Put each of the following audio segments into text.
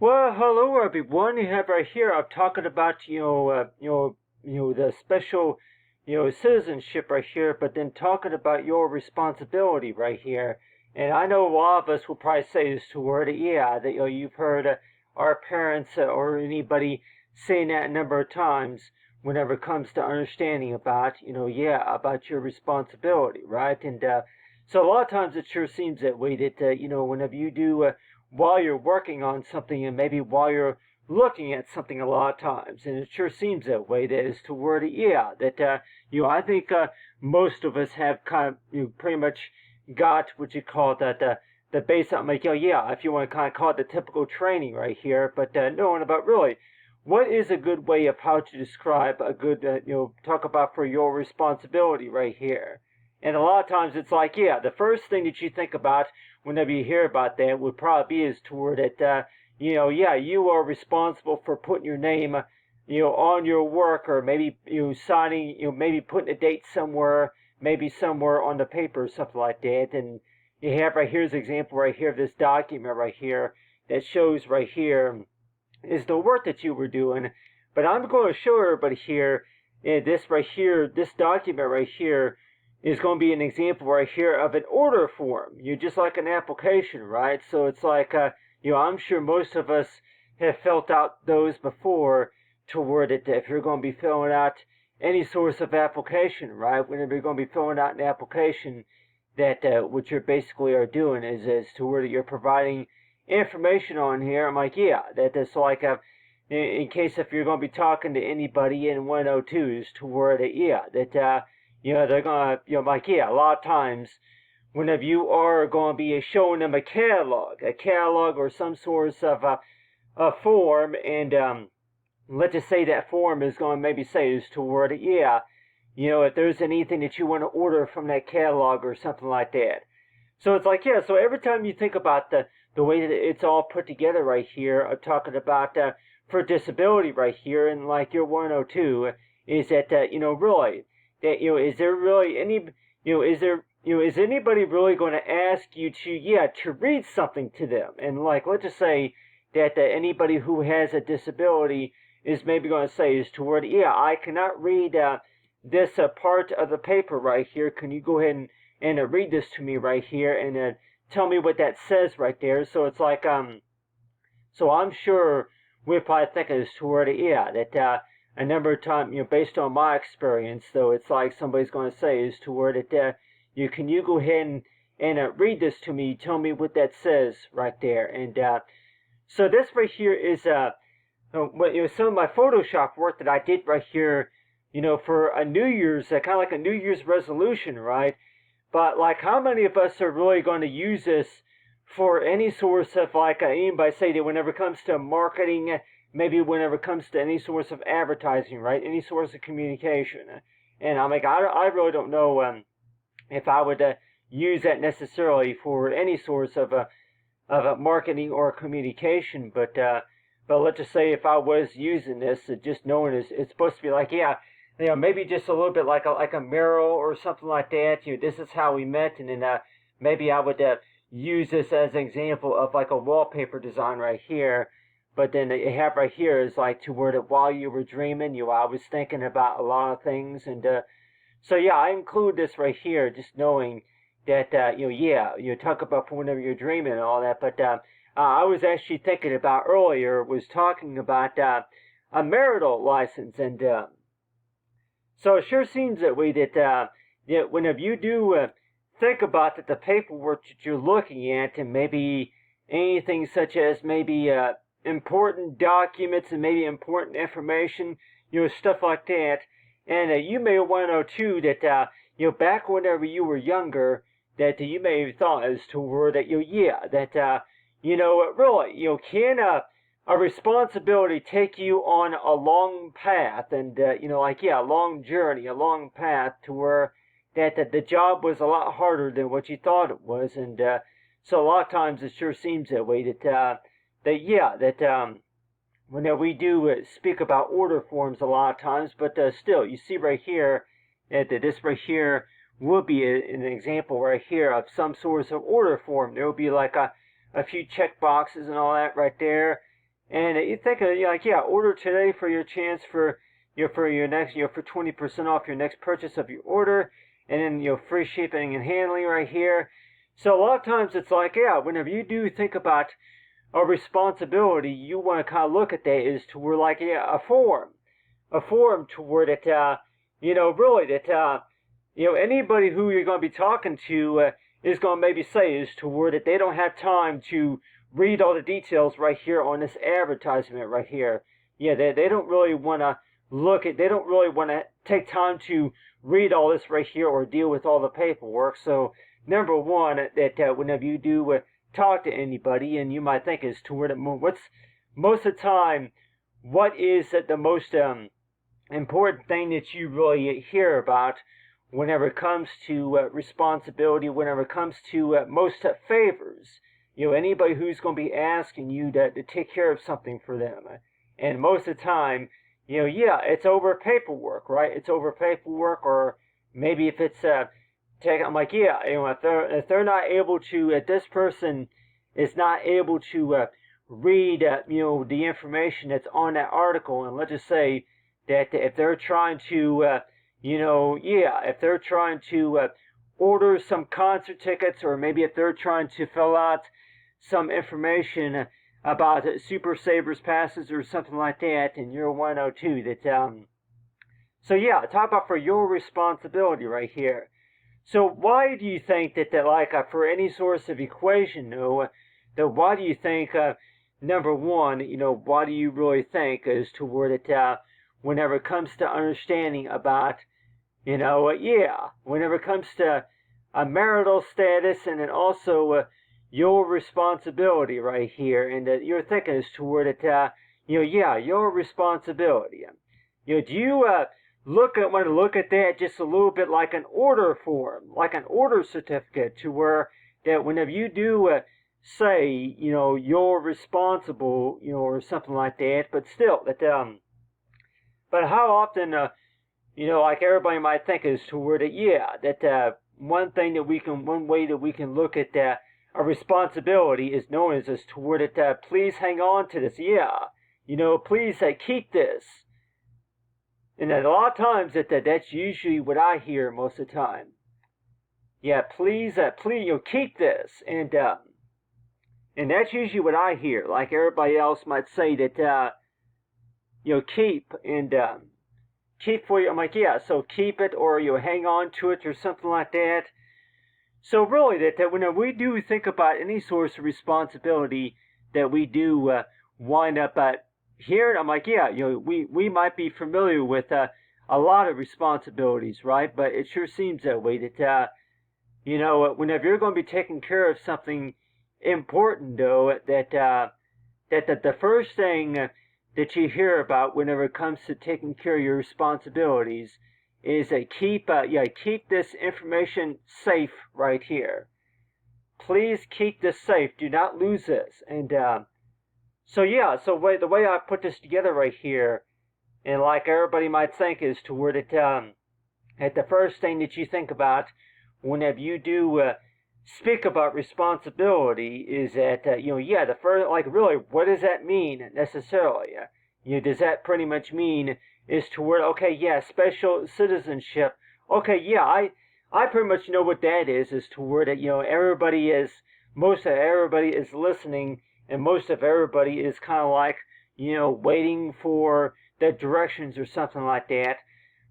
Well, hello everyone. You have right here. I'm talking about the special citizenship right here, but then talking about your responsibility right here. And I know a lot of us will probably say this toward it. Yeah, that you've heard our parents or anybody saying that a number of times whenever it comes to understanding about about your responsibility, right? And so a lot of times it sure seems that way that whenever you do. While you're working on something and maybe while you're looking at something a lot of times. And it sure seems that way. That is to word it, yeah. That I think most of us have kind of pretty much got what you call that the base. I'm like, yeah, if you want to kind of call it the typical training right here, but knowing about really what is a good way of how to describe a good talk about for your responsibility right here. And a lot of times it's like, yeah, the first thing that you think about whenever you hear about that would probably be is toward it, yeah, you are responsible for putting your name, on your work, or maybe signing, maybe putting a date somewhere, maybe somewhere on the paper or something like that. And you have right here's an example right here of this document right here that shows right here is the work that you were doing. But I'm going to show everybody here, this right here, this document right here is going to be an example right here of an order form. You just like an application, right? So it's like, I'm sure most of us have filled out those before toward it. If you're going to be filling out any source of application, right? Whenever you're going to be filling out an application, that what you're basically are doing is toward you're providing information on here. I'm like, yeah, that's like in case if you're going to be talking to anybody in 102s toward it, yeah, that they're gonna, like, yeah, a lot of times, whenever you are going to be showing them a catalog or some sort of a form, and let's just say that form is going to maybe say is toward it, yeah, if there's anything that you want to order from that catalog or something like that. So it's like, yeah, so every time you think about the way that it's all put together right here, I'm talking about for disability right here, and like your 102, is that, really, that is there really any is there is anybody really going to ask you to read something to them? And like, let's just say that anybody who has a disability is maybe going to say is toward, yeah, I cannot read this part of the paper right here. Can you go ahead and read this to me right here and tell me what that says right there? So it's like so I'm sure we're probably thinking is toward, yeah, that a number of times, based on my experience, though, it's like somebody's going to say is toward it, can you go ahead and read this to me, tell me what that says right there. And so this right here is some of my Photoshop work that I did right here, for a New Year's, kind of like a New Year's resolution, right? But like, how many of us are really going to use this for any source of, like, anybody say that whenever it comes to marketing, maybe whenever it comes to any source of advertising, right? Any source of communication. And I'm like, I really don't know if I would use that necessarily for any source of a marketing or communication. But let's just say if I was using this, just knowing it's supposed to be like, yeah, maybe just a little bit like a mural or something like that. This is how we met, and then maybe I would use this as an example of like a wallpaper design right here. But then you have right here is like to where that while you were dreaming, I was thinking about a lot of things. And so yeah, I include this right here, just knowing that talk about for whenever you're dreaming and all that. But I was actually thinking about earlier, was talking about a marital license. And so it sure seems that way that whenever you do think about that the paperwork that you're looking at, and maybe anything such as maybe important documents and maybe important information, stuff like that. And you may want to know too that back whenever you were younger, that you may have thought as to where that that really, can a responsibility take you on a long path, and a long journey, a long path to where that the job was a lot harder than what you thought it was. And so a lot of times it sure seems that way that when we do speak about order forms a lot of times, but still, you see right here that this right here will be an example right here of some sort of order form. There will be like a few check boxes and all that right there. And you think of, like, yeah, order today for your chance for, for your next, for 20% off your next purchase of your order, and then, free shipping and handling right here. So a lot of times it's like, yeah, whenever you do think about a responsibility, you want to kind of look at that is to where, like, yeah, a form toward it, really that, anybody who you're going to be talking to is going to maybe say is toward that they don't have time to read all the details right here on this advertisement right here. Yeah, they don't really want to they don't really want to take time to read all this right here or deal with all the paperwork. So, number one, that whenever you do talk to anybody, and you might think is toward it, what's most of the time, what is the most important thing that you really hear about whenever it comes to responsibility, whenever it comes to most favors? Anybody who's going to be asking you to take care of something for them. And most of the time, yeah, it's over paperwork, right? It's over paperwork, or maybe if it's I'm like, yeah, if they're not able to, if this person is not able to read, the information that's on that article, and let's just say that if they're trying to, if they're trying to order some concert tickets, or maybe if they're trying to fill out some information about Super Savers passes or something like that, and you're 102, that, so yeah, talk about for your responsibility right here. So why do you think that like, for any source of equation, that why do you think, number one, why do you really think as to where that, whenever it comes to understanding about, whenever it comes to a marital status, and then also your responsibility right here, and that you're thinking as to where that, your responsibility. Do you want to look at that just a little bit like an order form, like an order certificate, to where that whenever you do say, you're responsible, or something like that, but still that, but how often, like everybody might think is to where that, yeah, that one way that we can look at that, a responsibility is known as toward it, please hang on to this, yeah, please keep this. And a lot of times that's usually what I hear most of the time. Yeah, please, keep this, and that's usually what I hear. Like everybody else might say that, keep, and keep for you. I'm like, yeah, so keep it, or hang on to it, or something like that. So really, that when we do think about any source of responsibility that we do wind up here, I'm like, yeah, we might be familiar with a lot of responsibilities, right? But it sure seems that way that, whenever you're going to be taking care of something important, though, that the first thing that you hear about whenever it comes to taking care of your responsibilities is keep this information safe right here. Please keep this safe. Do not lose this. And so yeah, so the way I put this together right here, and like everybody might think, is to where that at the first thing that you think about whenever you do speak about responsibility is that the first, like, really, what does that mean necessarily? Does that pretty much mean is toward, okay, yeah, special citizenship? Okay, yeah, I pretty much know what that is toward it. Most of everybody is listening, and most of everybody is kind of like, waiting for the directions or something like that.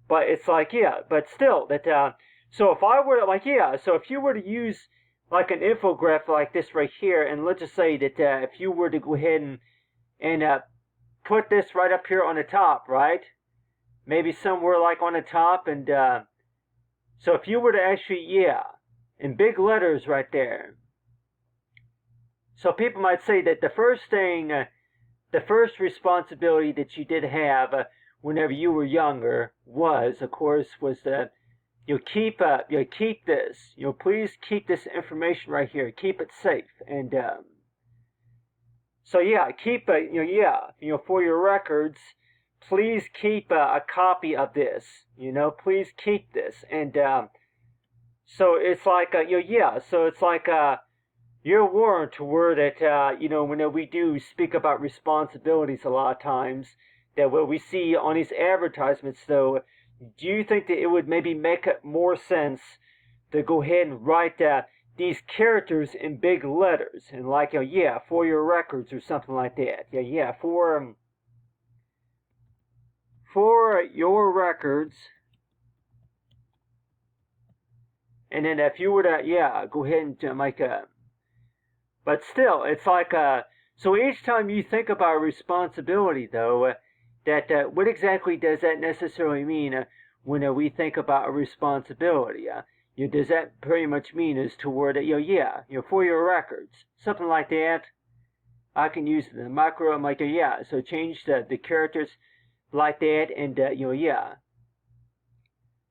But it's like, yeah, but still, that, so if I were to, like, yeah, so if you were to use like an infographic like this right here, and let's just say that if you were to go ahead and put this right up here on the top, right? Maybe somewhere like on the top, and so if you were to actually, yeah, in big letters right there. So people might say that the first responsibility that you did have whenever you were younger was, of course, was that keep this. Please keep this information right here. Keep it safe, and so yeah, keep for your records. Please keep a copy of this. Please keep this, and so it's like so it's like you're warned to where that, when we do speak about responsibilities a lot of times, that what we see on these advertisements, though, do you think that it would maybe make more sense to go ahead and write these characters in big letters and like, yeah, for your records or something like that? Yeah, for your records. And then if you were to, yeah, go ahead and make a, but still, it's like, so each time you think about responsibility, though, what exactly does that necessarily mean when we think about a responsibility? Does that pretty much mean is toward, yeah, for your records, something like that? I can use the micro, I'm like, yeah, so change the characters like that, and, yeah,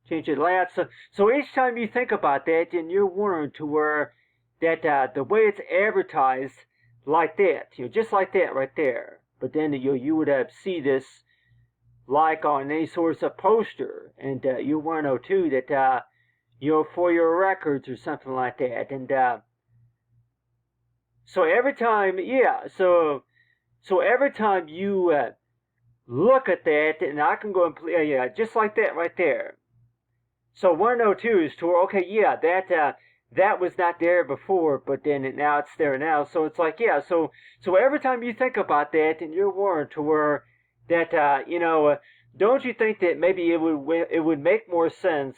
change it layout. So each time you think about that, then you're wondering to where that the way it's advertised like that, just like that right there. But then you would see this like on any sort of poster, and you want to know too that for your records or something like that, and so every time, yeah, so every time you look at that, and I can go and play, yeah, just like that right there. So 102 is to okay, yeah, that was not there before, but then now it's there now. So it's like, yeah, so every time you think about that, and you're warned to where that don't you think that maybe it would make more sense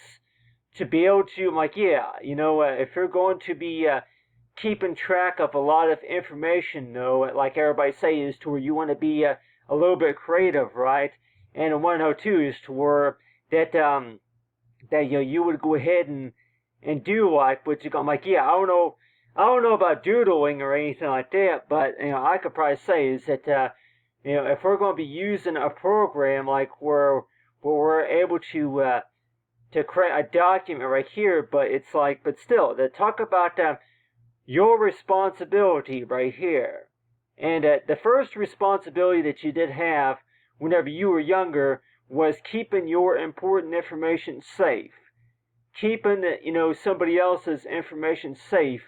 to be able to like, yeah, if you're going to be keeping track of a lot of information, though, like everybody says, to where you want to be a little bit creative, right? And 102 is to where that you would go ahead and do like what I'm like, yeah, I don't know about doodling or anything like that, but I could probably say is that if we're going to be using a program like where we're able to create a document right here, but it's like, but still, to talk about your responsibility right here, and the first responsibility that you did have whenever you were younger was keeping your important information safe, keeping somebody else's information safe,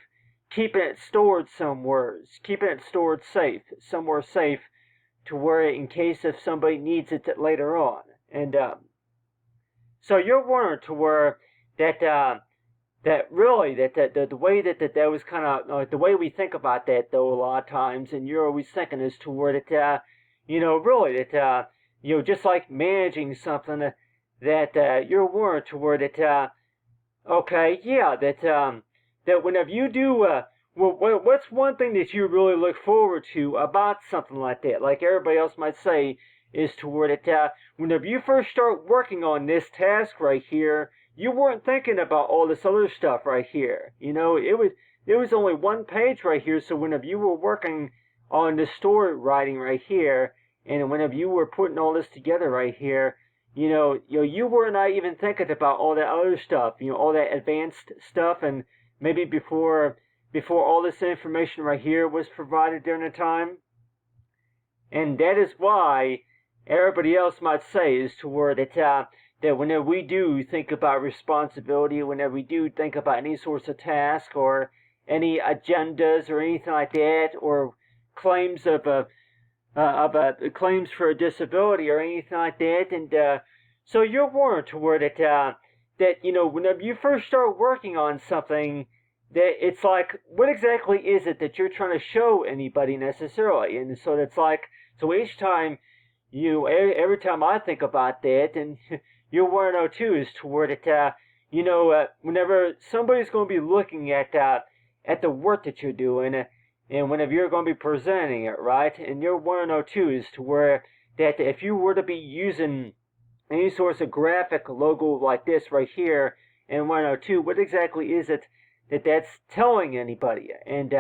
keeping it stored somewhere, keeping it stored safe, somewhere safe, to where in case if somebody needs it later on, and so you're wondering to where that really the way that was kind of the way we think about that though a lot of times, and you're always thinking is to where that really that just like managing something that you're warned to where that okay, yeah, that whenever you do what's one thing that you really look forward to about something like that, like everybody else might say, is to where that whenever you first start working on this task right here, you weren't thinking about all this other stuff right here. It was only one page right here, so whenever you were working on the story writing right here, and whenever you were putting all this together right here, you were not even thinking about all that other stuff, all that advanced stuff, and maybe before all this information right here was provided during the time. And that is why everybody else might say is to where that whenever we do think about responsibility, whenever we do think about any sorts of task or any agendas or anything like that, or claims of claims for a disability or anything like that, and so you're warned to where that whenever you first start working on something, that it's like, what exactly is it that you're trying to show anybody necessarily, and so that's like, so each time every time I think about that, and you're warned to too, is to where that whenever somebody's going to be looking at the work that you're doing. And whenever you're going to be presenting it, right? And your 102 is to where that if you were to be using any sort of graphic logo like this right here in 102, what exactly is it that's telling anybody? And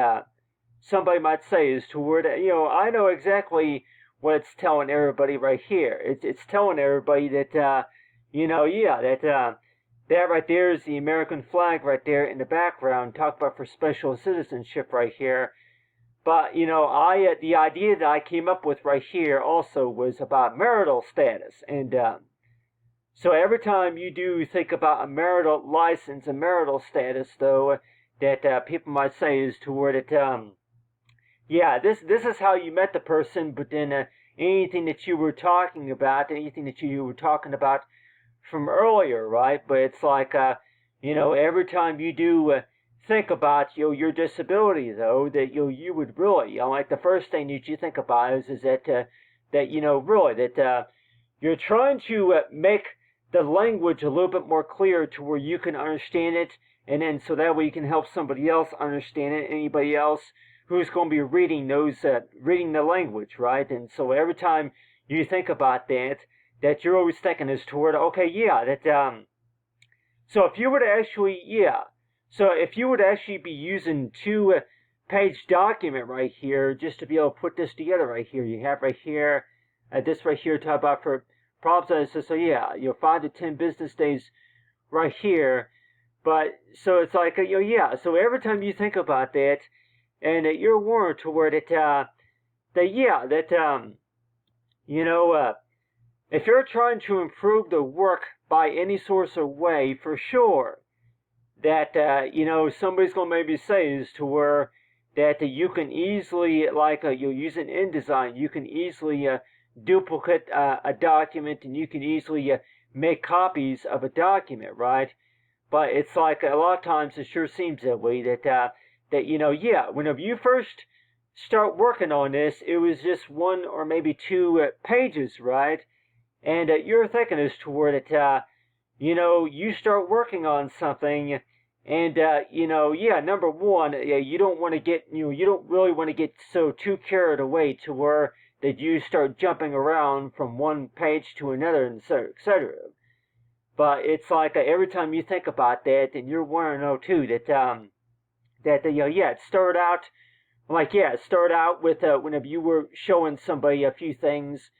somebody might say is to where that, I know exactly what it's telling everybody right here. It's telling everybody that, yeah, that right there is the American flag right there in the background. Talk about for special citizenship right here. But the idea that I came up with right here also was about marital status, and so every time you do think about a marital license, a marital status, though, that people might say is to where that yeah, this is how you met the person, but then anything that you were talking about, anything that you were talking about from earlier, right? But it's like every time you do think about your disability, though, that you would really like the first thing that you think about is that that really that you're trying to make the language a little bit more clear to where you can understand it, and then so that way you can help somebody else understand it, anybody else who's going to be reading reading the language, right? And so every time you think about that, that you're always thinking is toward, okay, yeah, that so if you were to actually, so if you would actually be using two-page document right here, just to be able to put this together right here, you have right here, this right here, talk about for problems. So yeah, 5 to 10 business days right here. But so it's like, yeah. So every time you think about that, and you're warned toward it, if you're trying to improve the work by any source of way, for sure, that somebody's gonna maybe say is to where that you can easily, like you'll use it in InDesign, you can easily duplicate a document, and you can easily make copies of a document, right? But it's like a lot of times it sure seems that way that whenever you first start working on this, it was just one or maybe two pages, right? And you're thinking as to where that you start working on something, and number one, you don't want to get you don't really want to get so too carried away to where that you start jumping around from one page to another, and etc. But it's like every time you think about that, and you're wanting to know too it started out start out with whenever you were showing somebody a few things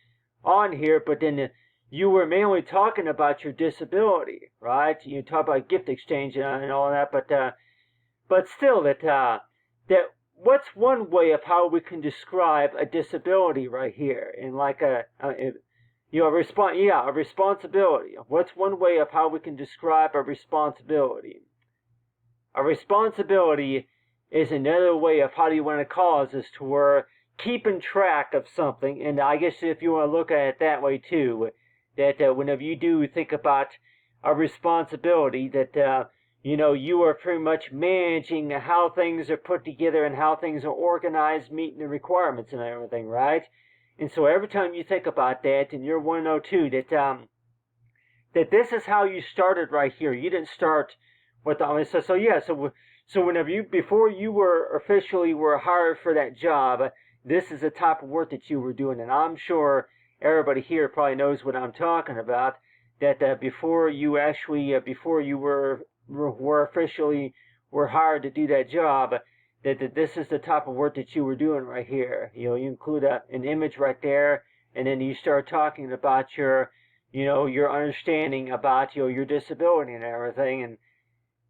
on here, but then you were mainly talking about your disability, right? You talk about gift exchange and all that, but still that what's one way of how we can describe a disability right here, and like a responsibility. What's one way of how we can describe a responsibility? A responsibility is another way of how do you want to call us as to where keeping track of something, and I guess if you want to look at it that way too, that whenever you do think about a responsibility, that you are pretty much managing how things are put together and how things are organized, meeting the requirements and everything, right? And so every time you think about that, and you're 102, that this is how you started right here. You didn't start with so whenever before you were officially were hired for that job, this is the type of work that you were doing, and I'm sure everybody here probably knows what I'm talking about. That before you actually before you were officially were hired to do that job, that this is the type of work that you were doing right here. You include an image right there, and then you start talking about your understanding about your disability and everything,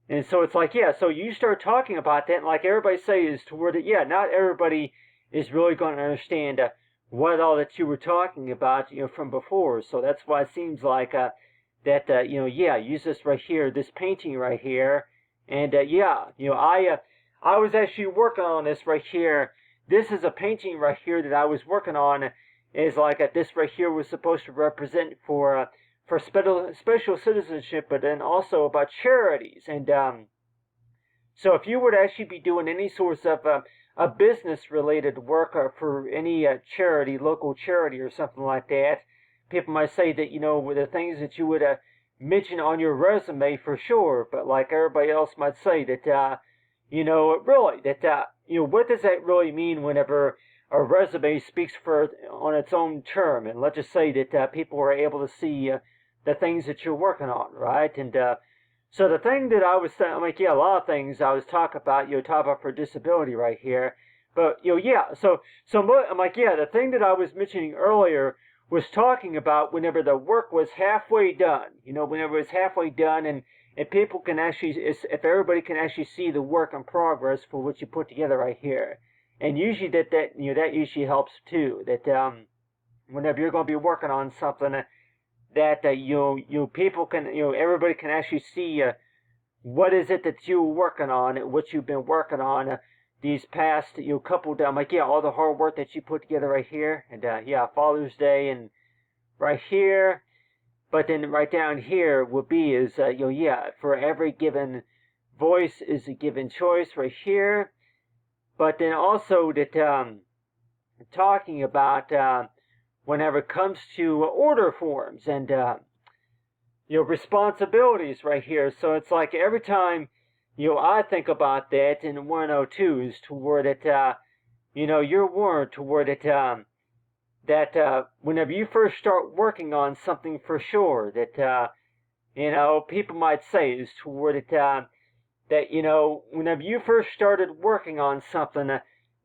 and so it's like, so you start talking about that, and like everybody says to where that not everybody is really going to understand what all that you were talking about from before. So that's why it seems like that use this right here, this painting right here, and I was actually working on this right here. This is a painting right here that I was working on. Is like this right here was supposed to represent for special citizenship, but then also about charities. And so if you would actually be doing any sorts of a business related work for any charity, local charity or something like that, people might say that with the things that you would mention on your resume for sure, but like everybody else might say that really, that what does that really mean whenever a resume speaks for on its own term? And let's just say that people are able to see the things that you're working on, right? And so the thing that I was saying, a lot of things I was talking about, talk about for disability right here, but so I'm like, the thing that I was mentioning earlier was talking about whenever the work was halfway done, whenever it's halfway done, and people can actually, if everybody can actually see the work in progress for what you put together right here, and usually that usually helps too. That whenever you're going to be working on something, that people can, everybody can actually see what is it that you're working on, what you've been working on these past couple days. I'm like, yeah, all the hard work that you put together right here, and yeah, Father's Day, and right here. But then right down here would be is yeah, for every given voice is a given choice right here. But then also that talking about whenever it comes to order forms and responsibilities right here. So it's like every time I think about that in 102 is toward it you're warned toward it that whenever you first start working on something for sure that people might say is toward it that whenever you first started working on something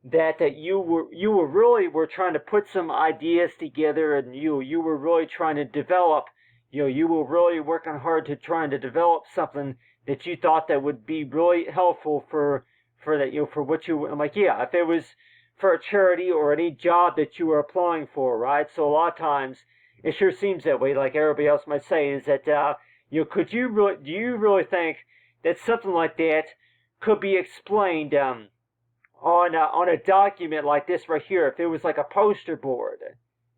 that you were really were trying to put some ideas together, and you were really trying to develop you were really working hard to trying to develop something that you thought that would be really helpful for that for what you. I'm like, yeah, if it was for a charity or any job that you were applying for, right? So a lot of times it sure seems that way, like everybody else might say, is that could you really do you really think that something like that could be explained on a document like this right here? If it was like a poster board,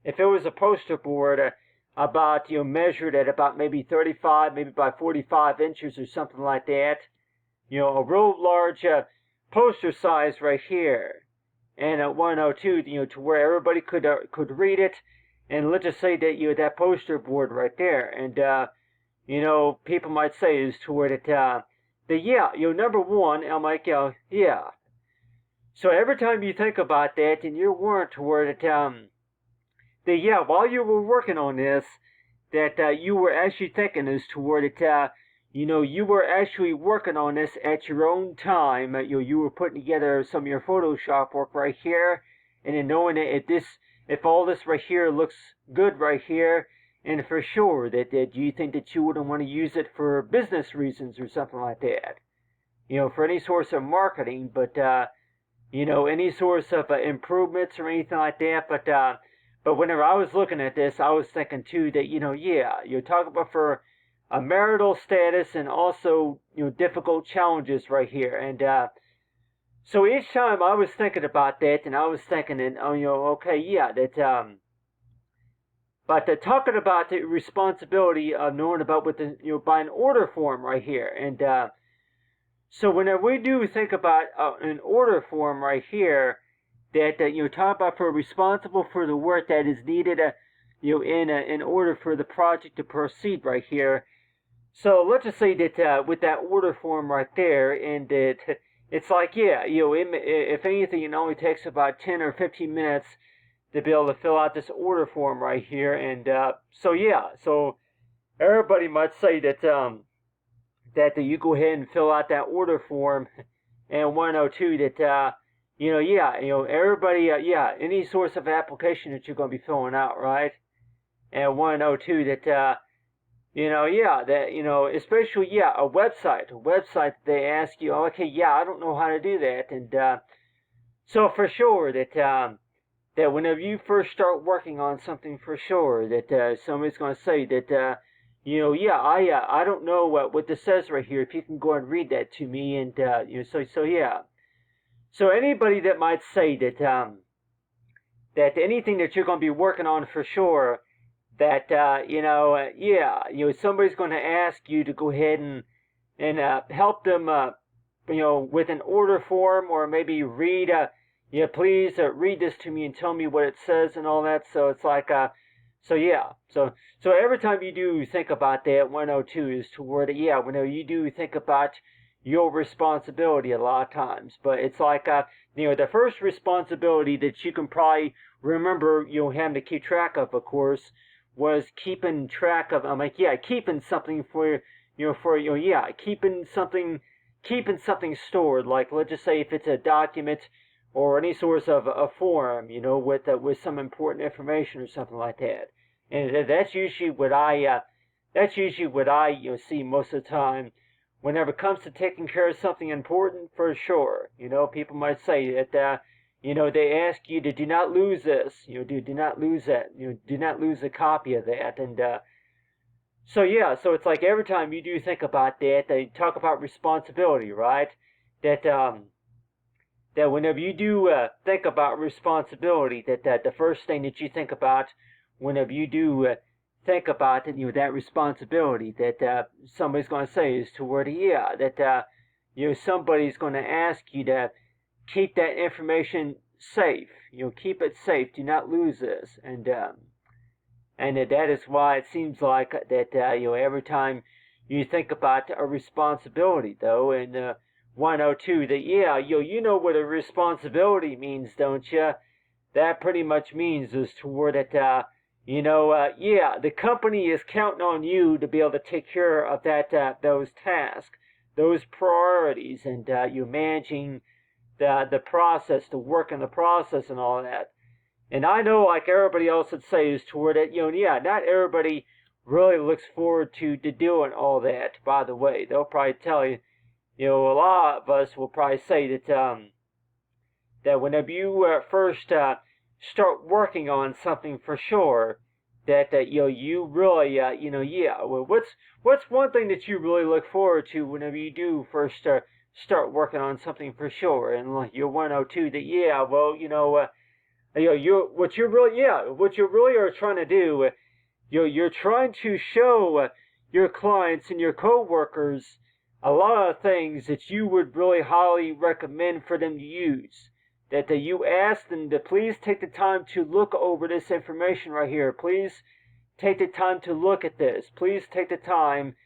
if it was a poster board about measured at about maybe 35, maybe by 45 inches or something like that, a real large poster size right here, and at 102, to where everybody could read it, and let's just say that that poster board right there, and people might say is toward it yeah, number one, I'm like, yeah. So every time you think about that, and you're warned toward it that yeah, while you were working on this, that you were actually thinking is toward it you were actually working on this at your own time. You were putting together some of your Photoshop work right here, and then knowing that if all this right here looks good right here, and for sure that you think that you wouldn't want to use it for business reasons or something like that, for any source of marketing, but any source of improvements or anything like that, but whenever I was looking at this, I was thinking too that yeah, you're talking about for a marital status and also difficult challenges right here, and so each time I was thinking about that, and I was thinking, and okay, yeah, that but talking about the responsibility of knowing about with the by an order form right here, and so whenever we do think about an order form right here, that talk about for responsible for the work that is needed in order for the project to proceed right here. So let's just say that with that order form right there, and it's like, yeah, if anything, it only takes about 10 or 15 minutes to be able to fill out this order form right here, and so yeah, so everybody might say that that you go ahead and fill out that order form, and 102 that yeah, everybody, yeah, any source of application that you're going to be filling out, right? And 102 that yeah, that especially, yeah, a website they ask you, okay, yeah, I don't know how to do that, and so for sure that that whenever you first start working on something, for sure that somebody's going to say that yeah, I don't know what this says right here. If you can go and read that to me, and so yeah. So anybody that might say that that anything that you're going to be working on for sure, that yeah, somebody's going to ask you to go ahead and help them with an order form, or maybe read yeah, please read this to me and tell me what it says and all that. So it's like so yeah, so every time you do think about that, 102 is toward it. Yeah, whenever you do think about your responsibility a lot of times, but it's like the first responsibility that you can probably remember having to keep track of course, was keeping track of. I'm like, yeah, keeping something for yeah, keeping something stored. Like, let's just say if it's a document or any source of a form, with some important information or something like that. And that's usually what I see most of the time whenever it comes to taking care of something important, for sure. People might say that they ask you to do not lose this, do not lose that, do not lose a copy of that, and So yeah, so it's like every time you do think about that, they talk about responsibility, right? That that whenever you do think about responsibility, that the first thing that you think about whenever you do think about it, that responsibility that somebody's going to say is toward yeah, that somebody's going to ask you to keep that information safe. Keep it safe. Do not lose this, and that is why it seems like that every time you think about a responsibility though, and 102 that you know what a responsibility means, don't you? That pretty much means is toward that the company is counting on you to be able to take care of those tasks, those priorities, and you're managing the process, the work in the process, and all that. And I know, like everybody else would say, is toward it, not everybody really looks forward to doing all that. By the way, they'll probably tell you, a lot of us will probably say that whenever you first start working on something for sure, that you really well, what's one thing that you really look forward to whenever you do first start working on something for sure, and like you're 102 that well what you really are trying to do, you're trying to show your clients and your coworkers a lot of things that you would really highly recommend for them to use. That you ask them to please take the time to look over this information right here. Please take the time to look at this. Please take the time,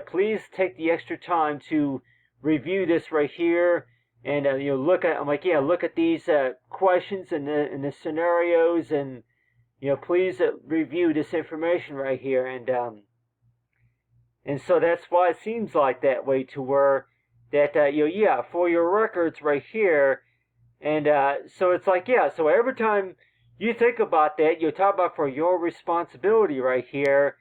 please take the extra time to review this right here. And look at, I'm like, look at these questions and the scenarios, and please review this information right here. And so that's why it seems like that way, to where that for your records right here. And so it's like, so every time you think about that, you talk about for your responsibility right here,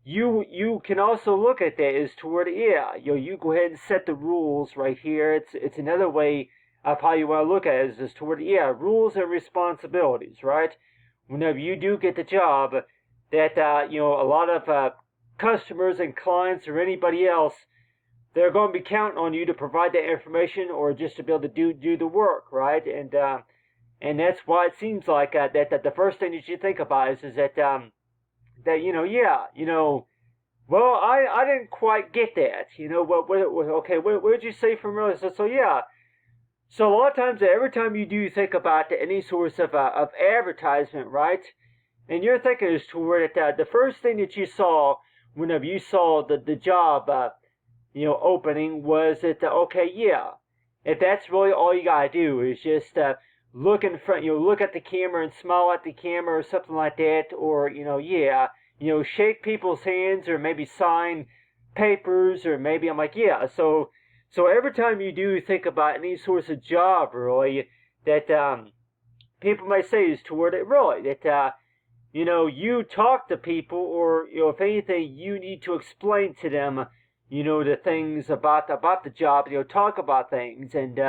you can also look at that as toward, you go ahead and set the rules right here. It's another way of how you want to look at it, is toward, rules and responsibilities, right? Whenever you do get the job, that a lot of customers and clients or anybody else, they're going to be counting on you to provide that information, or just to be able to do the work, right? And that's why it seems like that the first thing that you think about is that well, I didn't quite get that. What did you say from earlier? So a lot of times, every time you do think about any source of advertisement, right? And you're thinking is toward it, the first thing that you saw whenever you saw the job, opening, was that, if that's really all you gotta do is just look in front, look at the camera and smile at the camera or something like that, or, shake people's hands, or maybe sign papers, or maybe, I'm like, so every time you do think about any source of job, really, that people may say is toward it, really, that you talk to people, or if anything, you need to explain to them, the things about the job. Talk about things, and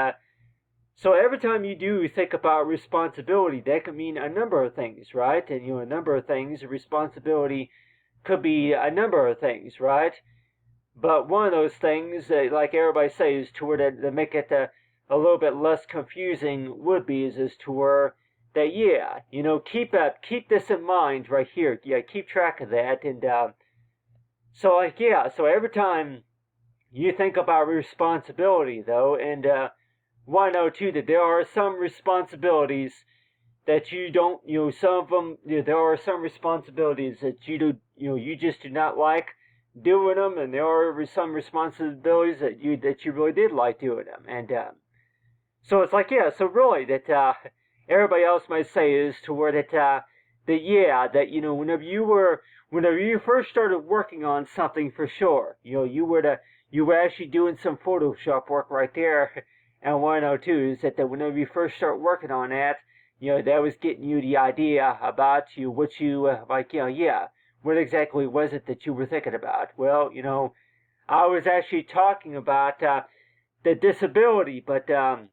so every time you do think about responsibility, that can mean a number of things, right? And a number of things. Responsibility could be a number of things, right? But one of those things, like everybody says, to where to make it a little bit less confusing, would be is to where that keep this in mind right here. Keep track of that. And so every time you think about responsibility, though, and 102, that there are some responsibilities that you don't, some of them, there are some responsibilities that you do, you just do not like doing them, and there are some responsibilities that you really did like doing them. And so it's like, so really that everybody else might say is to where that whenever you first started working on something for sure, you were actually doing some Photoshop work right there. And 102 is that whenever you first start working on that, that was getting you the idea about what you what exactly was it that you were thinking about? Well, I was actually talking about the disability, but a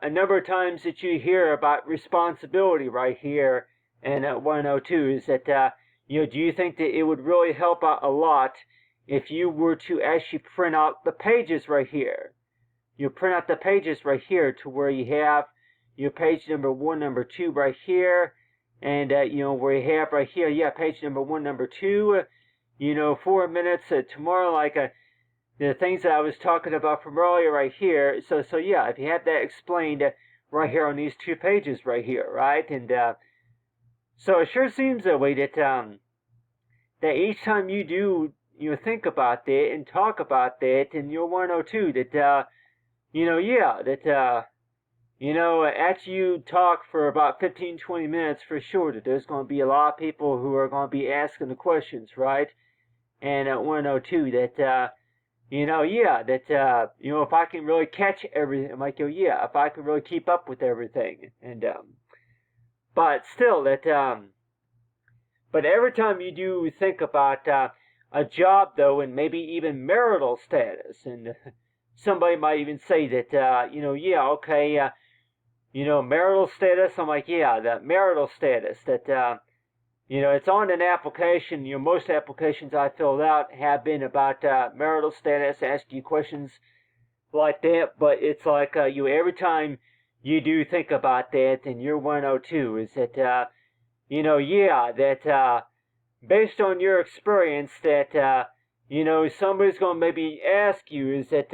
number of times that you hear about responsibility right here, and 102 is that do you think that it would really help out a lot if you were to actually print out the pages right here? You print out the pages right here to where you have your page number 1, number 2 right here, and where you have right here, yeah, page number 1, number 2, 4 minutes tomorrow, like the things that I was talking about from earlier right here. So yeah, if you have that explained right here on these 2 pages right here, right, and so it sure seems that way that that each time you do think about that and talk about that, and you'll want to know too that after you talk for about 15-20 minutes, for sure that there's going to be a lot of people who are going to be asking the questions, right? And I want to know too that if I can really catch everything, I'm like, if I can really keep up with everything, and but still that but every time you do think about a job though, and maybe even marital status, and somebody might even say that marital status. I'm like, yeah, that marital status that it's on an application. Most applications I filled out have been about marital status, asking you questions like that. But it's like every time you do think about that, and you're 102, is that that based on your experience that somebody's gonna maybe ask you is that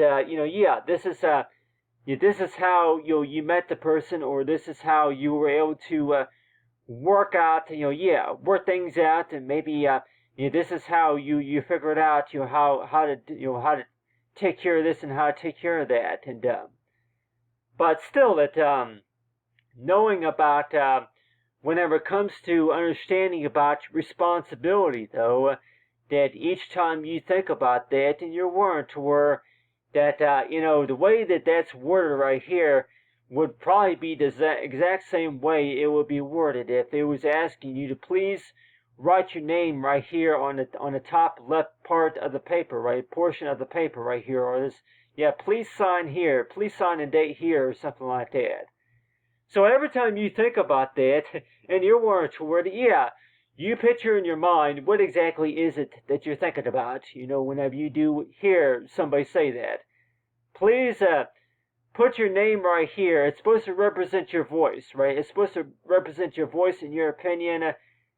this is how you met the person, or this is how you were able to work out, work things out, and maybe this is how you figured out how to take care of this and how to take care of that, and but still that knowing about whenever it comes to understanding about responsibility, though, that each time you think about that, and you're warned to where that the way that that's worded right here would probably be the exact same way it would be worded if it was asking you to please write your name right here on the top left part of the paper, right, portion of the paper right here, or this, please sign here, please sign and date here, or something like that. So every time you think about that, and you're warned toward it, you picture in your mind what exactly is it that you're thinking about, whenever you do hear somebody say that. Please put your name right here. It's supposed to represent your voice, right? It's supposed to represent your voice and your opinion,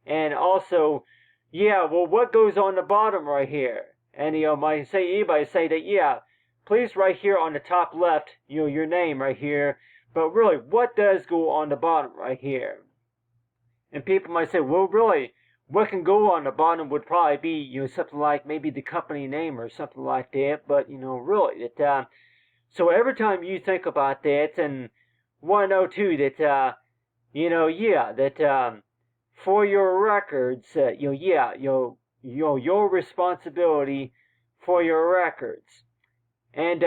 and also, what goes on the bottom right here? And anybody say that, please right here on the top left, your name right here. But really, what does go on the bottom right here? And people might say, well, really, what can go on the bottom would probably be, something like maybe the company name or something like that. But, really, that, so every time you think about that, and want to know too that, that for your records, your responsibility for your records. And,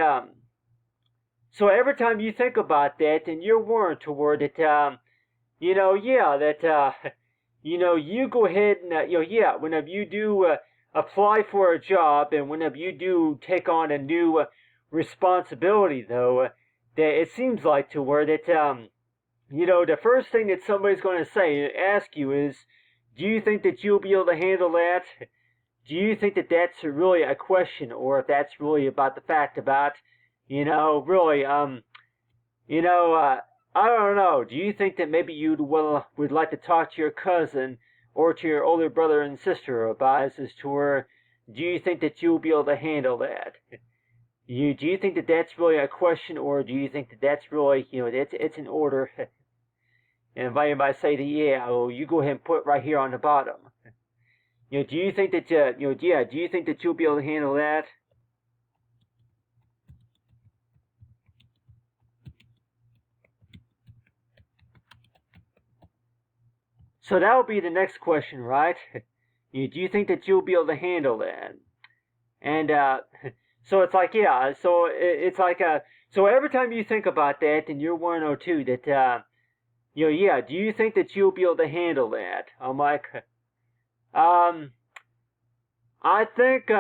so every time you think about that, and you're warned toward it, that, you go ahead and, whenever you do apply for a job, and whenever you do take on a new responsibility, though, that it seems like to where that, the first thing that somebody's going to ask you is, do you think that you'll be able to handle that? Do you think that that's really a question, or if that's really about the fact about, really, I don't know. Do you think that maybe you would like to talk to your cousin or to your older brother and sister about as to where, do you think that you'll be able to handle that? Do you think that that's really a question, or do you think that that's really, it's an order? And if anybody say that, you go ahead and put it right here on the bottom. Do you think that, do you think that you'll be able to handle that? So that will be the next question, right? Do you think that you'll be able to handle that? And so it's like, so it's like, so every time you think about that, and you're 102, that, do you think that you'll be able to handle that? I'm like, I think,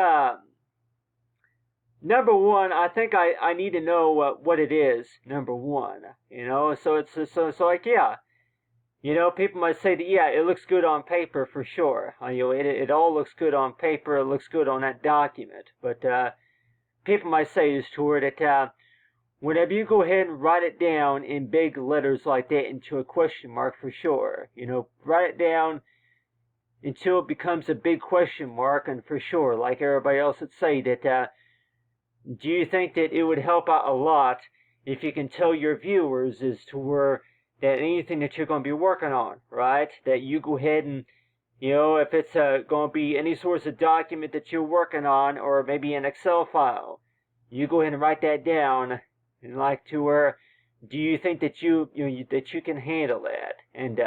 number one, I think I need to know what it is, number one, so it's, so like, People might say that, yeah, it looks good on paper for sure. It all looks good on paper. It looks good on that document. But people might say is to where that whenever you go ahead and write it down in big letters like that into a question mark for sure. Write it down until it becomes a big question mark, and for sure, like everybody else would say, that do you think that it would help out a lot if you can tell your viewers as to where that anything that you're going to be working on, right? That you go ahead and, if it's going to be any source of document that you're working on, or maybe an Excel file, you go ahead and write that down, and like to where, do you think that that you can handle that? And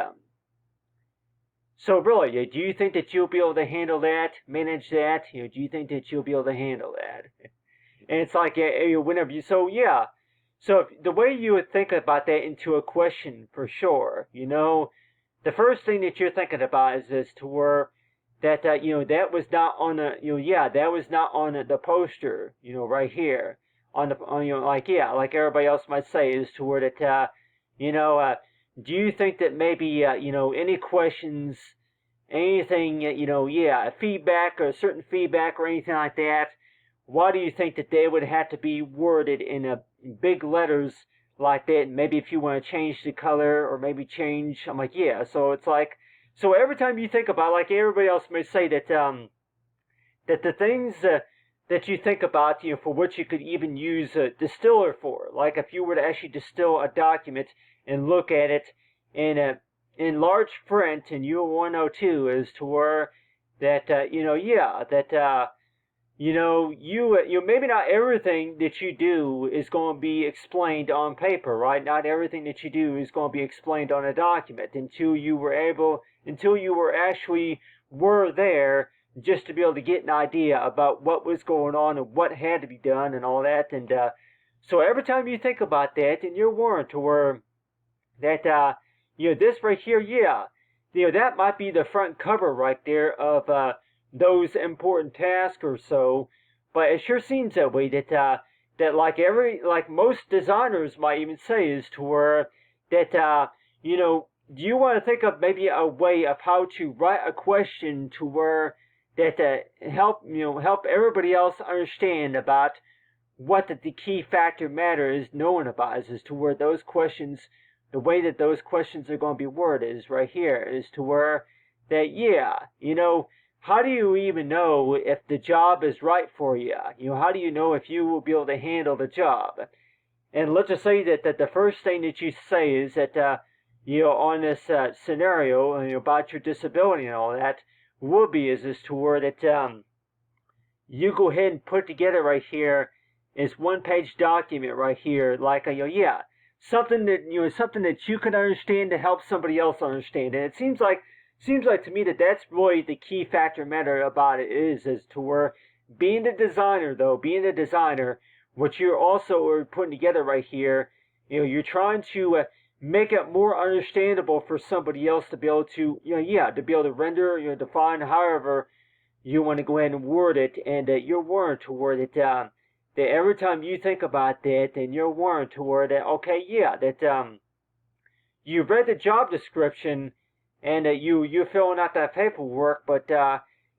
so really, do you think that you'll be able to handle that, manage that? Do you think that you'll be able to handle that? And it's like, whenever you, so yeah. So if, the way you would think about that into a question for sure, the first thing that you're thinking about is to where that, that was not on the, that was not on the poster, right here. Like, yeah, like everybody else might say, is to where that, do you think that maybe, any questions, anything, feedback or certain feedback or anything like that, why do you think that they would have to be worded in big letters like that? Maybe if you want to change the color or maybe change, I'm like, yeah. So it's like, so every time you think about, like everybody else may say that, that the things that you think about, for what you could even use a distiller for, like if you were to actually distill a document and look at it in large print in U102, as to where that, you maybe not everything that you do is going to be explained on paper, right? Not everything that you do is going to be explained on a document until you actually were there, just to be able to get an idea about what was going on and what had to be done and all that. And so every time you think about that, and you're warned to where that this right here, that might be the front cover right there of those important tasks or so, but it sure seems that way, that like most designers might even say, is to where that do you want to think of maybe a way of how to write a question to where that help everybody else understand about what the key factor matter is knowing about, is to where those questions, the way that those questions are going to be worded is right here, is to where that, how do you even know if the job is right for you? How do you know if you will be able to handle the job? And let's just say that the first thing that you say is that, on this scenario, about your disability and all that, will be is to where that you go ahead and put together right here is one-page document right here, like something that you can understand to help somebody else understand. And it seems like to me that that's really the key factor matter about it, is to where being the designer, what you're also putting together right here, you're trying to make it more understandable for somebody else to be able to, to be able to render, define however you want to go ahead and word it, and you're warned to word it down. That every time you think about that, then you're warned to where that, okay, that you've read the job description, and you're filling out that paperwork, but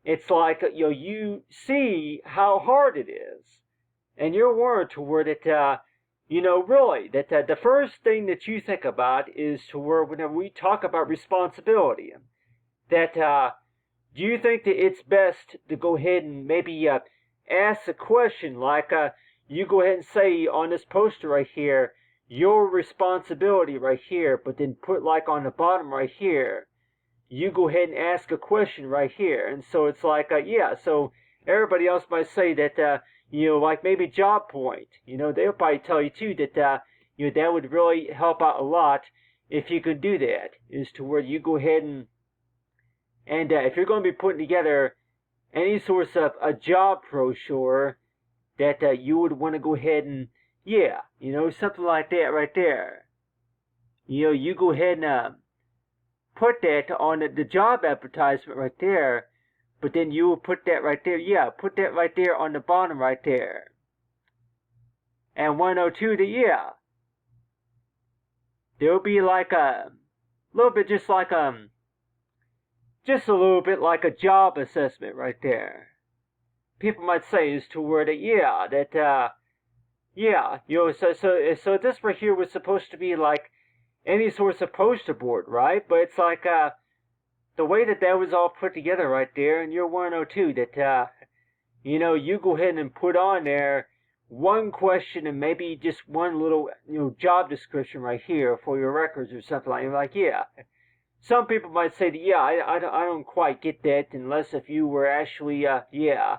it's like you see how hard it is, and you're warned to where that really that the first thing that you think about is to where whenever we talk about responsibility, that do you think that it's best to go ahead and maybe ask a question like you go ahead and say on this poster right here, your responsibility right here, but then put like on the bottom right here, you go ahead and ask a question right here. And so it's like, so everybody else might say that, like maybe job point, they'll probably tell you too that, that would really help out a lot if you could do that, is to where you go ahead and if you're going to be putting together any source of a job brochure, that you would want to go ahead and, something like that right there. You go ahead and put that on the job advertisement right there, but then you will put that right there, put that right there on the bottom right there. And 102, there'll be like little bit just a little bit like a job assessment right there. People might say is to where that yeah, so this right here was supposed to be like any sorts of poster board, right? But it's like the way that was all put together right there in your 102 that you go ahead and put on there one question and maybe just one little job description right here for your records or something like yeah. Some people might say that yeah, I don't quite get that unless if you were actually yeah,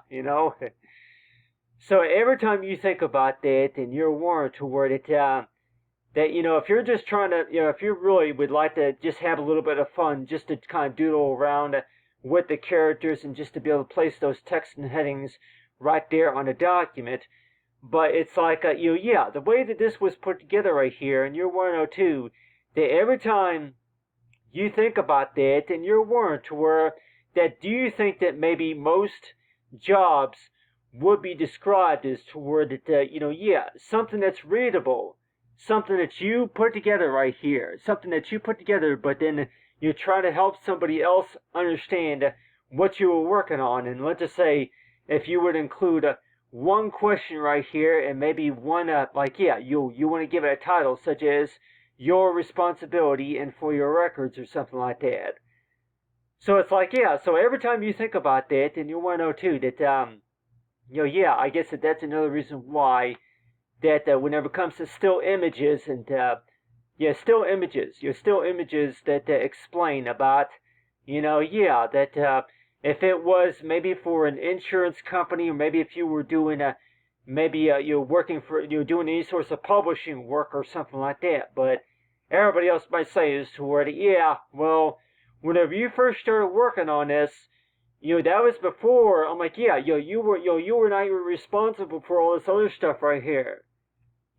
So every time you think about that and you're warned toward it, that if you're just trying to, if you really would like to just have a little bit of fun, just to kind of doodle around with the characters and just to be able to place those text and headings right there on a document. But it's like, yeah, the way that this was put together right here in your 102, that every time you think about that and you're warned to where that do you think that maybe most jobs would be described as toward that, yeah, something that's readable, something that you put together right here, something that you put together, but then you try to help somebody else understand what you were working on. And let's just say if you would include one question right here and maybe one, like, yeah, you want to give it a title such as your responsibility and for your records or something like that. So it's like, yeah, so every time you think about that, and you want to know too that, yeah, I guess that's another reason why that whenever it comes to still images and still images that explain about, yeah, that if it was maybe for an insurance company or maybe if you were doing maybe you're working for you're doing any sorts of publishing work or something like that, but everybody else might say is toward yeah, well, whenever you first started working on this. That was before. I'm like, yeah, you were not even responsible for all this other stuff right here.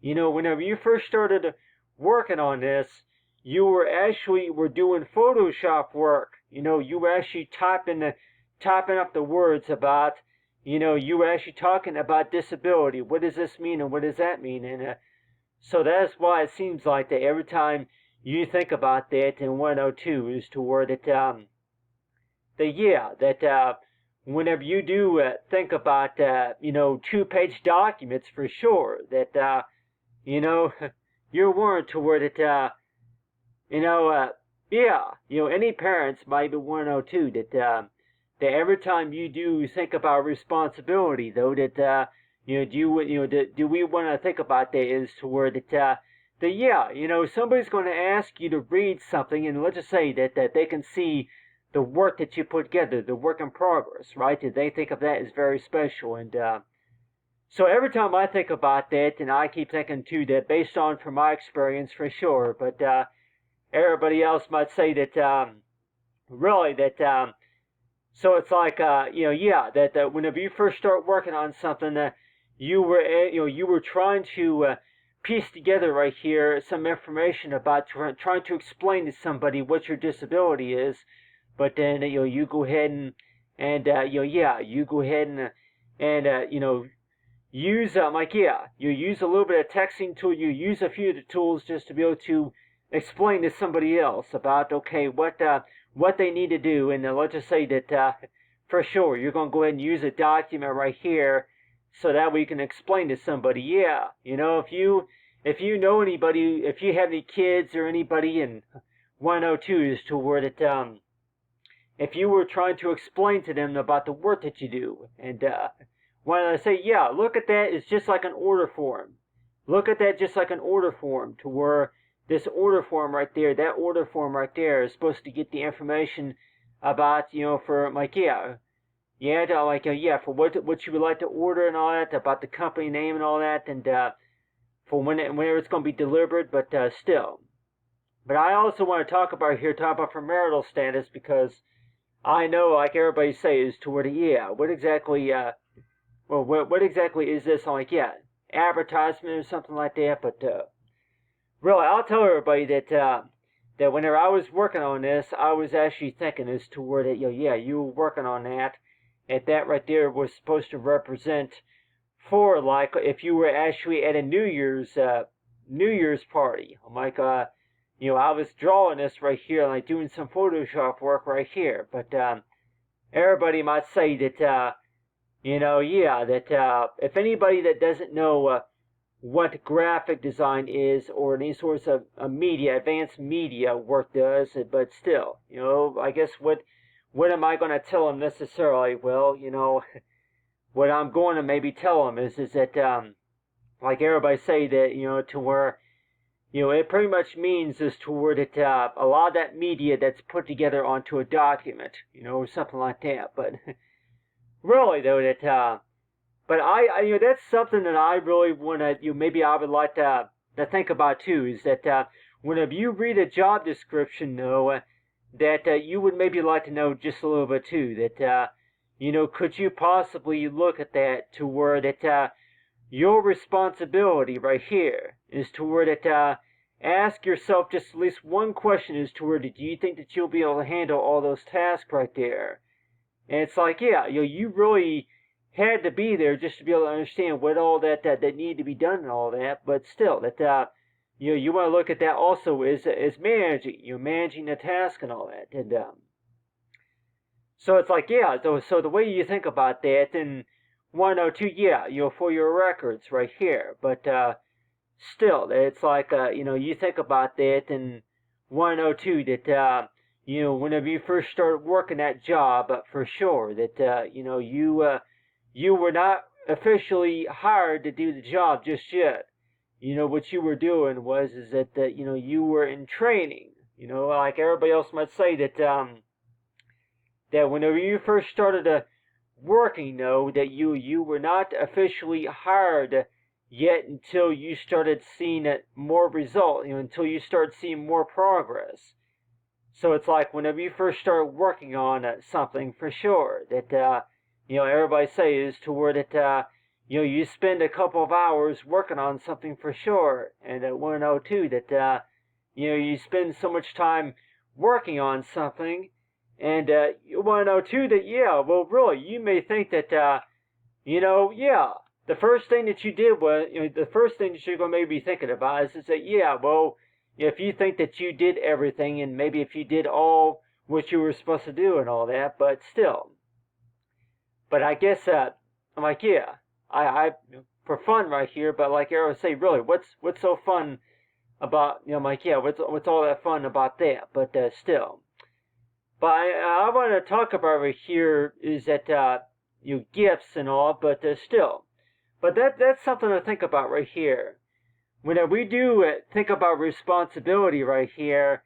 Whenever you first started working on this, you were doing Photoshop work. You were actually typing up the words about, you were actually talking about disability. What does this mean and what does that mean? And so that's why it seems like that every time you think about that in 102 is toward it, whenever you do think about, 2-page documents for sure, that, you're warned toward it, any parents might be want to know too that every time you do think about responsibility, though, that, do we want to think about that is toward that, somebody's going to ask you to read something, and let's just say that they can see the work that you put together, the work in progress, right? They think of that as very special. And so every time I think about that, and I keep thinking too that based on from my experience for sure, but everybody else might say that really that so it's like that whenever you first start working on something, you were trying to piece together right here some information about trying to explain to somebody what your disability is. But then you go ahead and you go ahead and use you use a little bit of texting tool. You use a few of the tools just to be able to explain to somebody else about what they need to do. And let's just say that for sure you're going to go ahead and use a document right here so that we can explain to somebody. Yeah, if you know anybody, if you have any kids or anybody in 102 is to where that if you were trying to explain to them about the work that you do. And when I say, yeah, look at that, it's just like an order form. Look at that just like an order form, to where this order form right there, that order form right there is supposed to get the information about, for like, for what you would like to order and all that, about the company name and all that, and for whenever it's going to be delivered, but still. But I also want to talk about for marital status, because I know, like everybody says, toward what exactly, what exactly is this? I'm like, advertisement or something like that. But really, I'll tell everybody that whenever I was working on this, I was actually thinking as to where that, you were working on that, and that right there was supposed to represent for, like, if you were actually at a New Year's party. I'm like, I was drawing this right here, like doing some Photoshop work right here. But everybody might say that, that if anybody that doesn't know what graphic design is or any sorts of advanced media work does, but still, I guess what am I going to tell them necessarily? Well, what I'm going to maybe tell them is that, like everybody say that, to where, it pretty much means is toward it, a lot of that media that's put together onto a document, or something like that. But really though, but that's something that I really want to, maybe I would like to think about too, is that whenever you read a job description, though, that you would maybe like to know just a little bit too, that, could you possibly look at that to where that, your responsibility right here is to where that, ask yourself just at least one question as to where do you think that you'll be able to handle all those tasks right there? And it's like, yeah, you really had to be there just to be able to understand what all that need to be done and all that. But still, that you want to look at that also as managing, managing the task and all that. And so it's like, yeah, so the way you think about that, then 102, yeah, for your records right here. But still, it's like, you think about that, and 102 that, whenever you first started working that job, for sure, that, you were not officially hired to do the job just yet. What you were doing is that, you were in training. Like everybody else might say that whenever you first started working, though, that you were not officially hired yet until you started seeing more result, until you started seeing more progress. So it's like whenever you first start working on something, for sure, that, everybody says to where that, you spend a couple of hours working on something for sure. And at 102, that, you spend so much time working on something. And 102, that, yeah, well, really, you may think that, yeah, the first thing that you did was, the first thing that you're going to maybe be thinking about is that, yeah, well, if you think that you did everything and maybe if you did all what you were supposed to do and all that, but still. But I guess, I'm like, yeah, I for fun right here, but like I would say, really, what's so fun about, I'm like, yeah, what's all that fun about that? But still. But I want to talk about right here is that, gifts and all, but still. But that's something to think about right here. Whenever we do think about responsibility right here,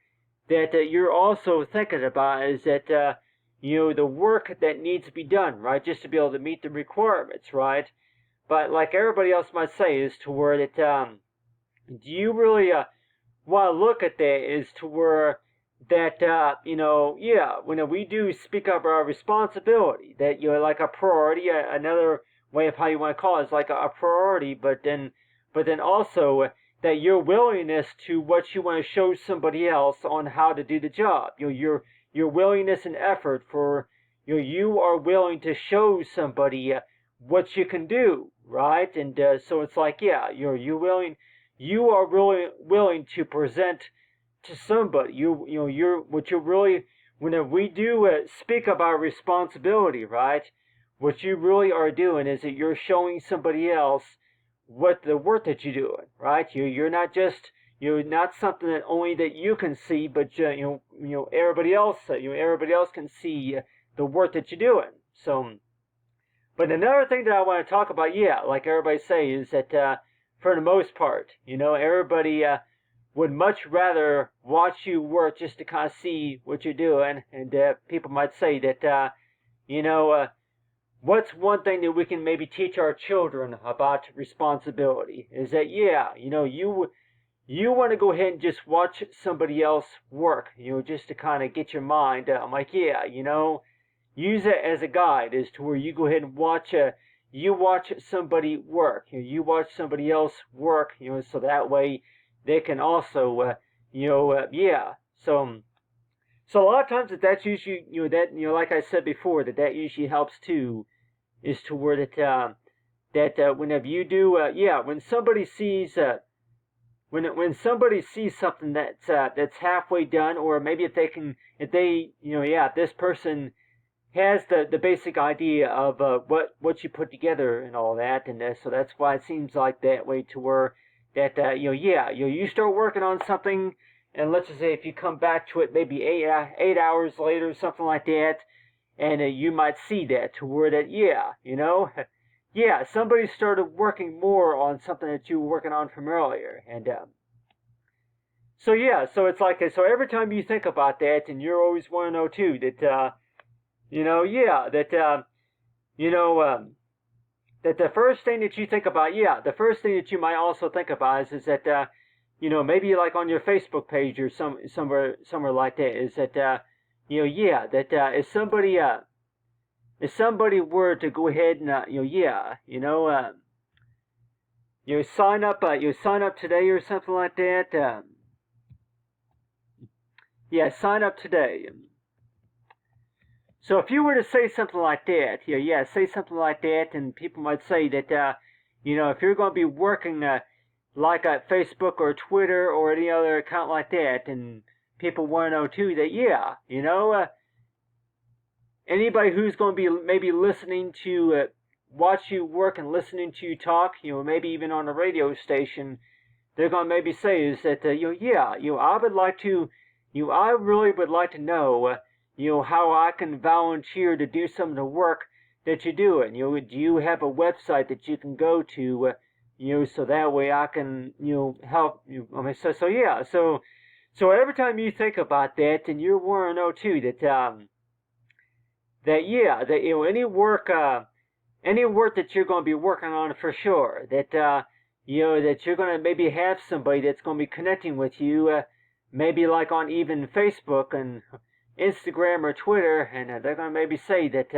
that you're also thinking about is that, the work that needs to be done, right, just to be able to meet the requirements, right? But like everybody else might say is to where that, do you really want to look at that is to where that, yeah, when we do speak of our responsibility, that you're like a priority, another way of how you want to call it is like a priority, but then also that your willingness to what you want to show somebody else on how to do the job, your willingness and effort for, you are willing to show somebody what you can do, right? And so it's like, yeah, you are really willing to present to somebody. What you're really, whenever we do speak about responsibility, right? What you really are doing is that you're showing somebody else what the work that you're doing, right? You're not just, you're not something that only that you can see, but everybody else, everybody else can see the work that you're doing. So, but another thing that I want to talk about, yeah, like everybody say, is that for the most part, everybody would much rather watch you work just to kind of see what you're doing, and people might say that, what's one thing that we can maybe teach our children about responsibility is that, yeah, you want to go ahead and just watch somebody else work, just to kind of get your mind. I'm like, yeah, use it as a guide as to where you go ahead and watch somebody work. You watch somebody else work, so that way they can also, yeah. So a lot of times that's usually, like I said before, that usually helps too, is to where that whenever you do, yeah, when somebody sees when somebody sees something that's halfway done, or maybe if this person has the basic idea of what you put together and all that, and so that's why it seems like that way to where that you start working on something, and let's just say if you come back to it maybe 8 hours later, something like that, and you might see that to where that somebody started working more on something that you were working on from earlier, and so it's like so every time you think about that, and you're always want to know too that that the first thing that you think about, the first thing that you might also think about is that maybe like on your Facebook page or somewhere like that, is that if somebody were to go ahead and sign up today or something like that, sign up today. So if you were to say something like that, say something like that, and people might say that, if you're going to be working like at Facebook or Twitter or any other account like that, and people want to know too that, anybody who's going to be maybe listening to watch you work and listening to you talk, maybe even on a radio station, they're going to maybe say is that, I really would like to know, how I can volunteer to do some of the work that you're doing. Do you have a website that you can go to, so that way I can, help you. So every time you think about that, and you want to know too that, any work that you're going to be working on for sure, that, that you're going to maybe have somebody that's going to be connecting with you, maybe like on even Facebook and Instagram or Twitter, and they're going to maybe say that,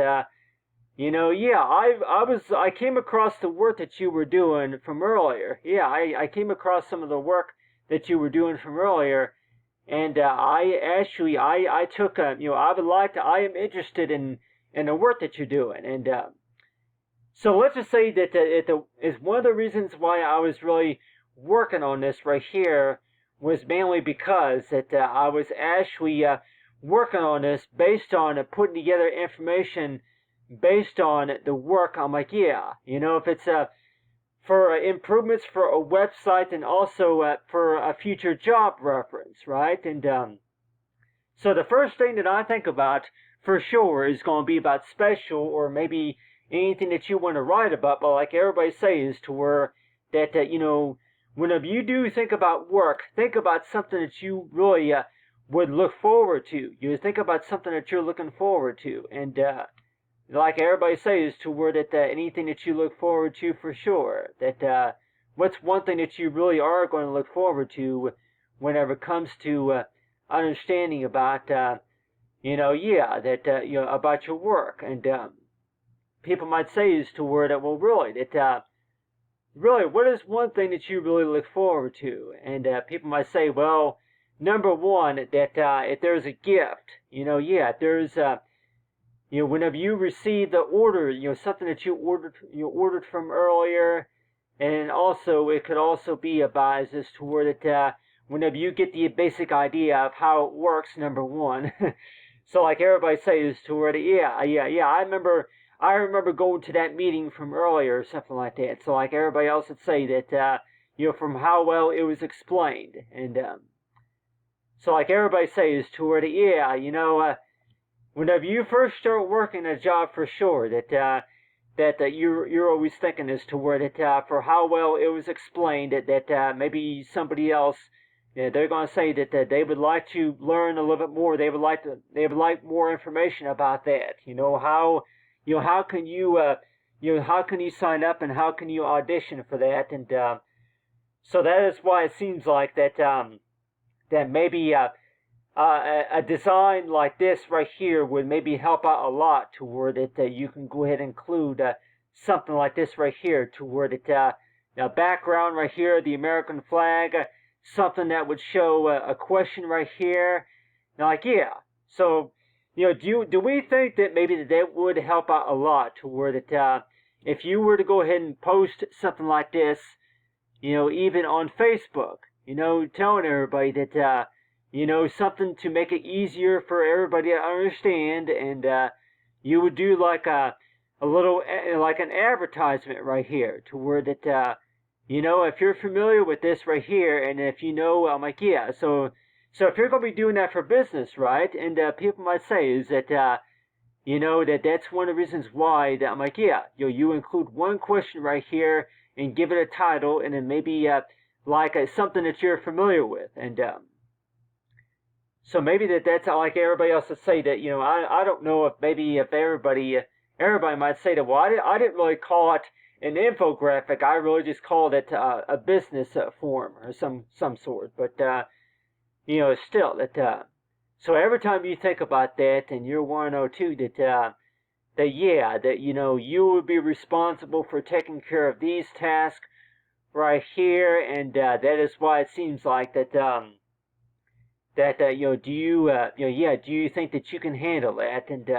I came across the work that you were doing from earlier. I came across some of the work that you were doing from earlier, and I took I am interested in the work that you're doing, and so let's just say that is one of the reasons why I was really working on this right here was mainly because that I was actually working on this based on putting together information based on the work. I'm like, if it's for improvements for a website and also for a future job reference, right? And so the first thing that I think about for sure is going to be about special, or maybe anything that you want to write about. But like everybody says, to where that whenever you do think about work, think about something that you really would look forward to. You think about something that you're looking forward to, and like everybody says, to where that anything that you look forward to for sure. That what's one thing that you really are going to look forward to whenever it comes to understanding about about your work, and people might say is to where that really what is one thing that you really look forward to, and people might say, well, number one, that if there's a gift, if there's whenever you receive the order, something that you ordered from earlier, and also it could also be about as to where that whenever you get the basic idea of how it works, number one. So like everybody says to where that, I remember going to that meeting from earlier, or something like that. So like everybody else would say that from how well it was explained, and so like everybody says to where that, whenever you first start working a job for sure, that you're always thinking as to where that for how well it was explained, that maybe somebody else, they're going to say that they would like to learn a little bit more. They would like more information about that. How can you how can you sign up, and how can you audition for that, and so that is why it seems like that that maybe a design like this right here would maybe help out a lot, to where that you can go ahead and include something like this right here, to where that the background right here, the American flag, something that would show a question right here. Now, like, so do we think that maybe that would help out a lot, to where that if you were to go ahead and post something like this, even on Facebook, telling everybody that, something to make it easier for everybody to understand, and you would do like a little, like an advertisement right here, to where that, if you're familiar with this right here, and if I'm like, yeah, so if you're going to be doing that for business, right, and people might say is that, that's one of the reasons why that I'm like, yeah, you include one question right here and give it a title, and then maybe like something that you're familiar with, and so maybe that's like everybody else would say that, I don't know if everybody might say that, well, I didn't really call it an infographic, I really just called it a business form or some sort, but still that. So every time you think about that, and you're want to know too that you would be responsible for taking care of these tasks right here, and that is why it seems like that do you think that you can handle that? And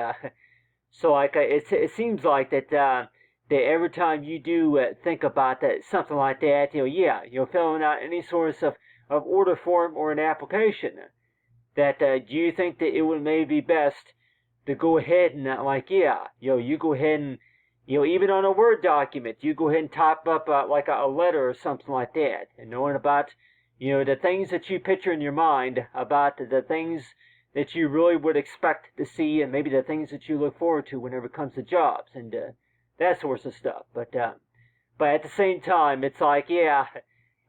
so like it seems like that every time you do think about that something like that, filling out any source of order form or an application, that do you think that it would maybe be best to go ahead and you go ahead and even on a Word document, you go ahead and type up like a letter or something like that, and knowing about the things that you picture in your mind about the things that you really would expect to see, and maybe the things that you look forward to whenever it comes to jobs and that sorts of stuff. But at the same time, it's like,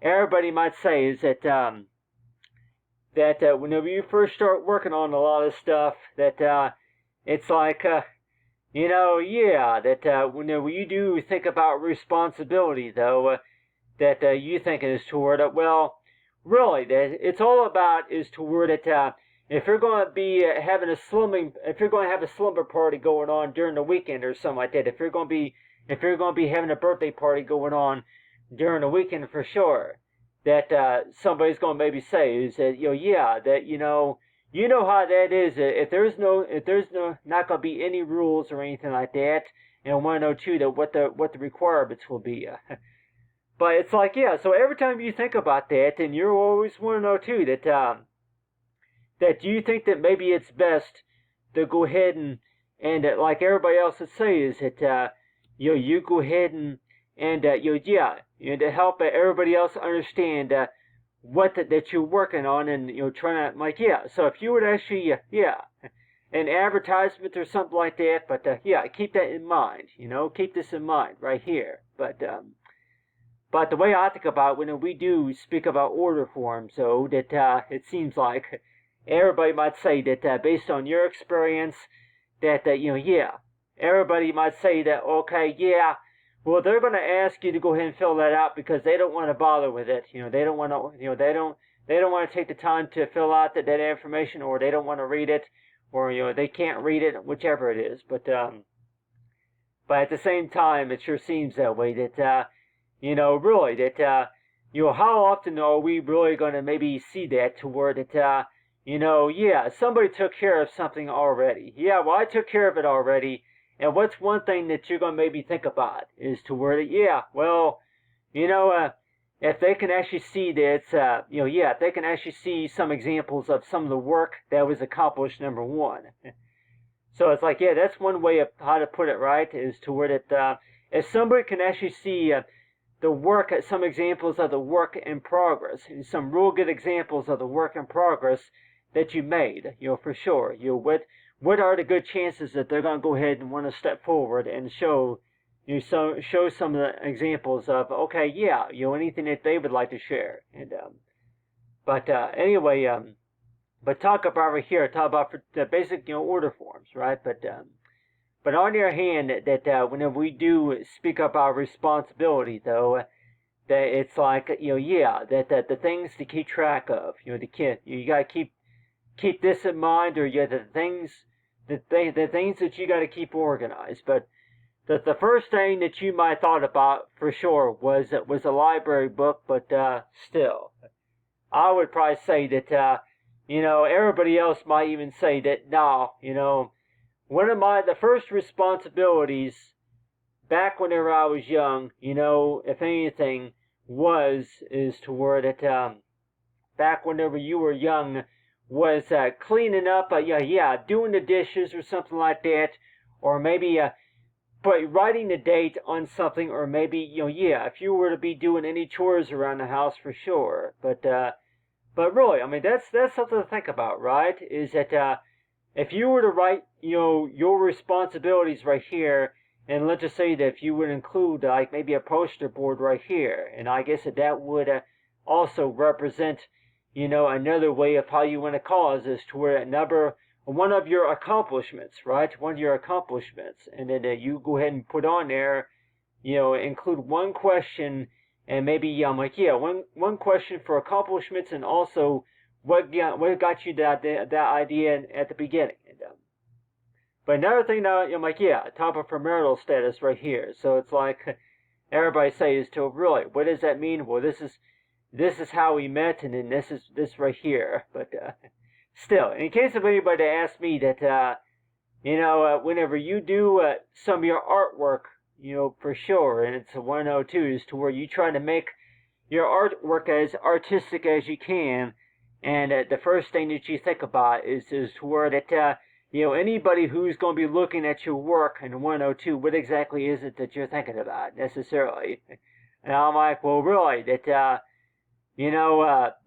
everybody might say is that whenever you first start working on a lot of stuff, that it's like that whenever you do think about responsibility, though, that you think is toward it. Well, really, that it's all about is toward it. If you're going to be if you're going to have a slumber party going on during the weekend or something like that, if you're going to be having a birthday party going on during the weekend for sure, that somebody's going to maybe say is that that how that is. If there's not going to be any rules or anything like that, and I want to know too that what the requirements will be. But it's like, so every time you think about that, and you always want to know too that do you think that maybe it's best to go ahead and like everybody else would say is that you go ahead and to help everybody else understand what that you're working on, and trying to like so if you would actually an advertisement or something like that, but keep that in mind, keep this in mind right here. But the way I think about when we do speak about order forms, so that it seems like everybody might say that based on your experience, that everybody might say that okay, well they're going to ask you to go ahead and fill that out because they don't want to bother with it. They don't want to. They don't want to take the time to fill out that information, or they don't want to read it, or they can't read it, whichever it is. But at the same time, it sure seems that way. That really that how often are we really going to maybe see that to where that somebody took care of something already. Well, I took care of it already. And what's one thing that you're going to maybe think about is to where that if they can actually see that if they can actually see some examples of some of the work that was accomplished, number one. So it's like, that's one way of how to put it, right, is to where that if somebody can actually see the work, some examples of the work in progress, some real good examples of the work in progress that you made, for sure, what are the good chances that they're going to go ahead and want to step forward and show some of the examples of anything that they would like to share. And anyway, but talk about the basic that forms, right? But on the other hand, that whenever we do speak up our responsibility, though, that it's like that the things to keep track of, you got to keep this in mind, or the things that you got to keep organized. But the first thing that you might have thought about for sure was a library book. But still, I would probably say that everybody else might even say that no, one of the first responsibilities back whenever I was young, if anything, is to where that back whenever you were young was cleaning up, doing the dishes or something like that, or maybe but writing the date on something, or maybe if you were to be doing any chores around the house for sure. But really, I mean that's something to think about, right? Is that if you were to write your responsibilities right here, and let's just say that if you would include like maybe a poster board right here, and I guess that would also represent another way of how you want to cause is to where one of your accomplishments, right? One of your accomplishments, and then you go ahead and put on there, include one question, and maybe one question for accomplishments, and also what got you that idea at the beginning. But another thing now, top of marital status right here. So it's like everybody says to really, what does that mean? Well, this is how we met, and then this is this right here. But still, in case of anybody asks me that, whenever you do some of your artwork, for sure, and it's a 102s to where you try to make your artwork as artistic as you can, and the first thing that you think about is to where that, anybody who's going to be looking at your work in 102, what exactly is it that you're thinking about necessarily? And I'm like, well, really, that,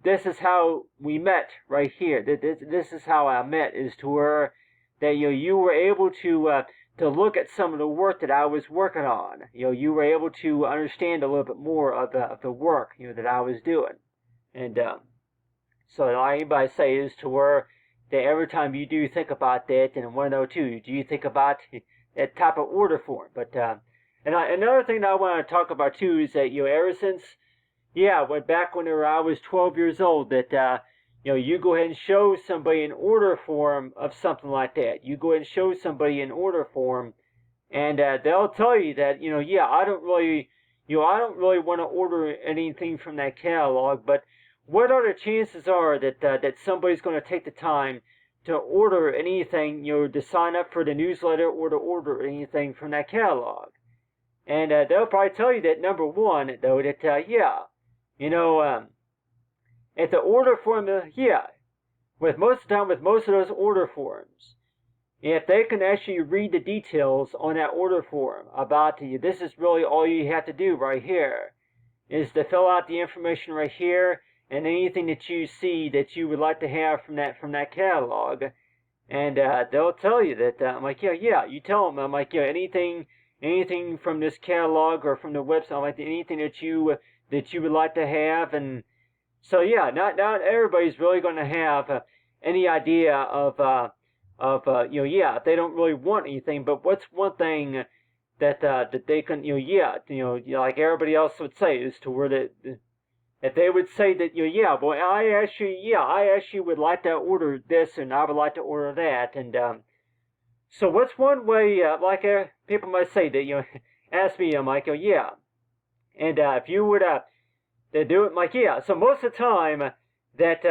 this is how we met right here. This is how I met, is to where that you were able to look at some of the work that I was working on. You were able to understand a little bit more of the work that I was doing. And so all anybody say is to where that every time you do think about that in 102, do you think about that type of order form? But another thing that I want to talk about too is that ever since back whenever I was 12 years old, that you go ahead and show somebody an order form of something like that. You go ahead and show somebody an order form, and they'll tell you that I don't really want to order anything from that catalog. But what are the chances are that somebody's going to take the time to order anything, to sign up for the newsletter or to order anything from that catalog? And they'll probably tell you that number one, though, that at the order form, with most of the time, with most of those order forms, if they can actually read the details on that order form about this is really all you have to do right here, is to fill out the information right here, and anything that you see that you would like to have from that catalog, and they'll tell you that. I'm like, you tell them. I'm like, anything from this catalog or from the website, I'm like, anything that you would like to have. And so not everybody's really going to have any idea of if they don't really want anything. But what's one thing that they can like everybody else would say, is to where that they would say that I actually would like to order this, and I would like to order that. And so what's one way, people might say that ask me, I'm like, and if you would to do it, like, so most of the time that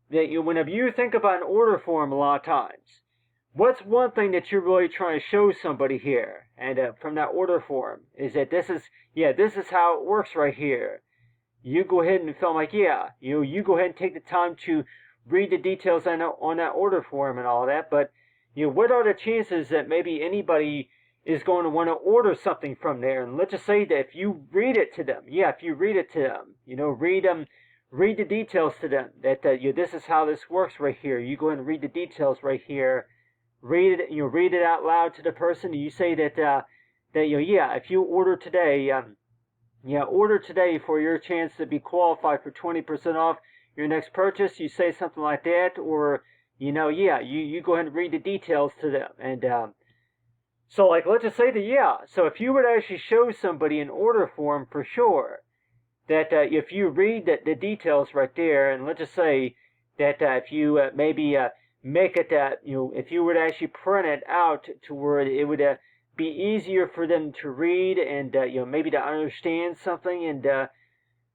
whenever you think about an order form, a lot of times, what's one thing that you're really trying to show somebody here, and from that order form, is that this is how it works right here. You go ahead and film, like, you go ahead and take the time to read the details on that order form and all that. But what are the chances that maybe anybody is going to want to order something from there? And let's just say that if you read it to them, read the details to them, that this is how this works right here. You go ahead and read the details right here. Read it out loud to the person. And you say that if you order today, order today for your chance to be qualified for 20% off your next purchase. You say something like that, or you go ahead and read the details to them. And so, like, let's just say that so if you would actually show somebody an order form, for sure, that if you read the details right there, and let's just say that if you maybe make it that if you would actually print it out to where it would be easier for them to read, and maybe to understand something. And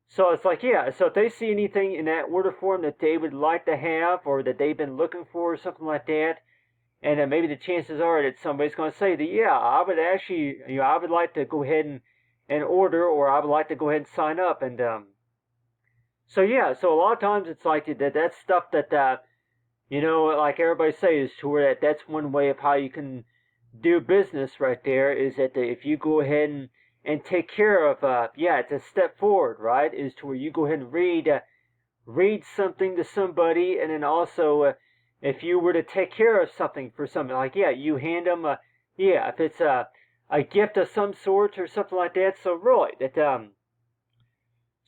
so it's like, so if they see anything in that order form that they would like to have, or that they've been looking for, or something like that, and maybe the chances are that somebody's going to say that I would actually I would like to go ahead and order, or I would like to go ahead and sign up. And So yeah, so a lot of times it's like that's stuff that like everybody says, to where that's one way of how you can do business right there, is that if you go ahead and take care of it's a step forward, right? Is to where you go ahead and read something to somebody, and then also if you were to take care of something for something, like you hand them if it's a gift of some sort or something like that. So really that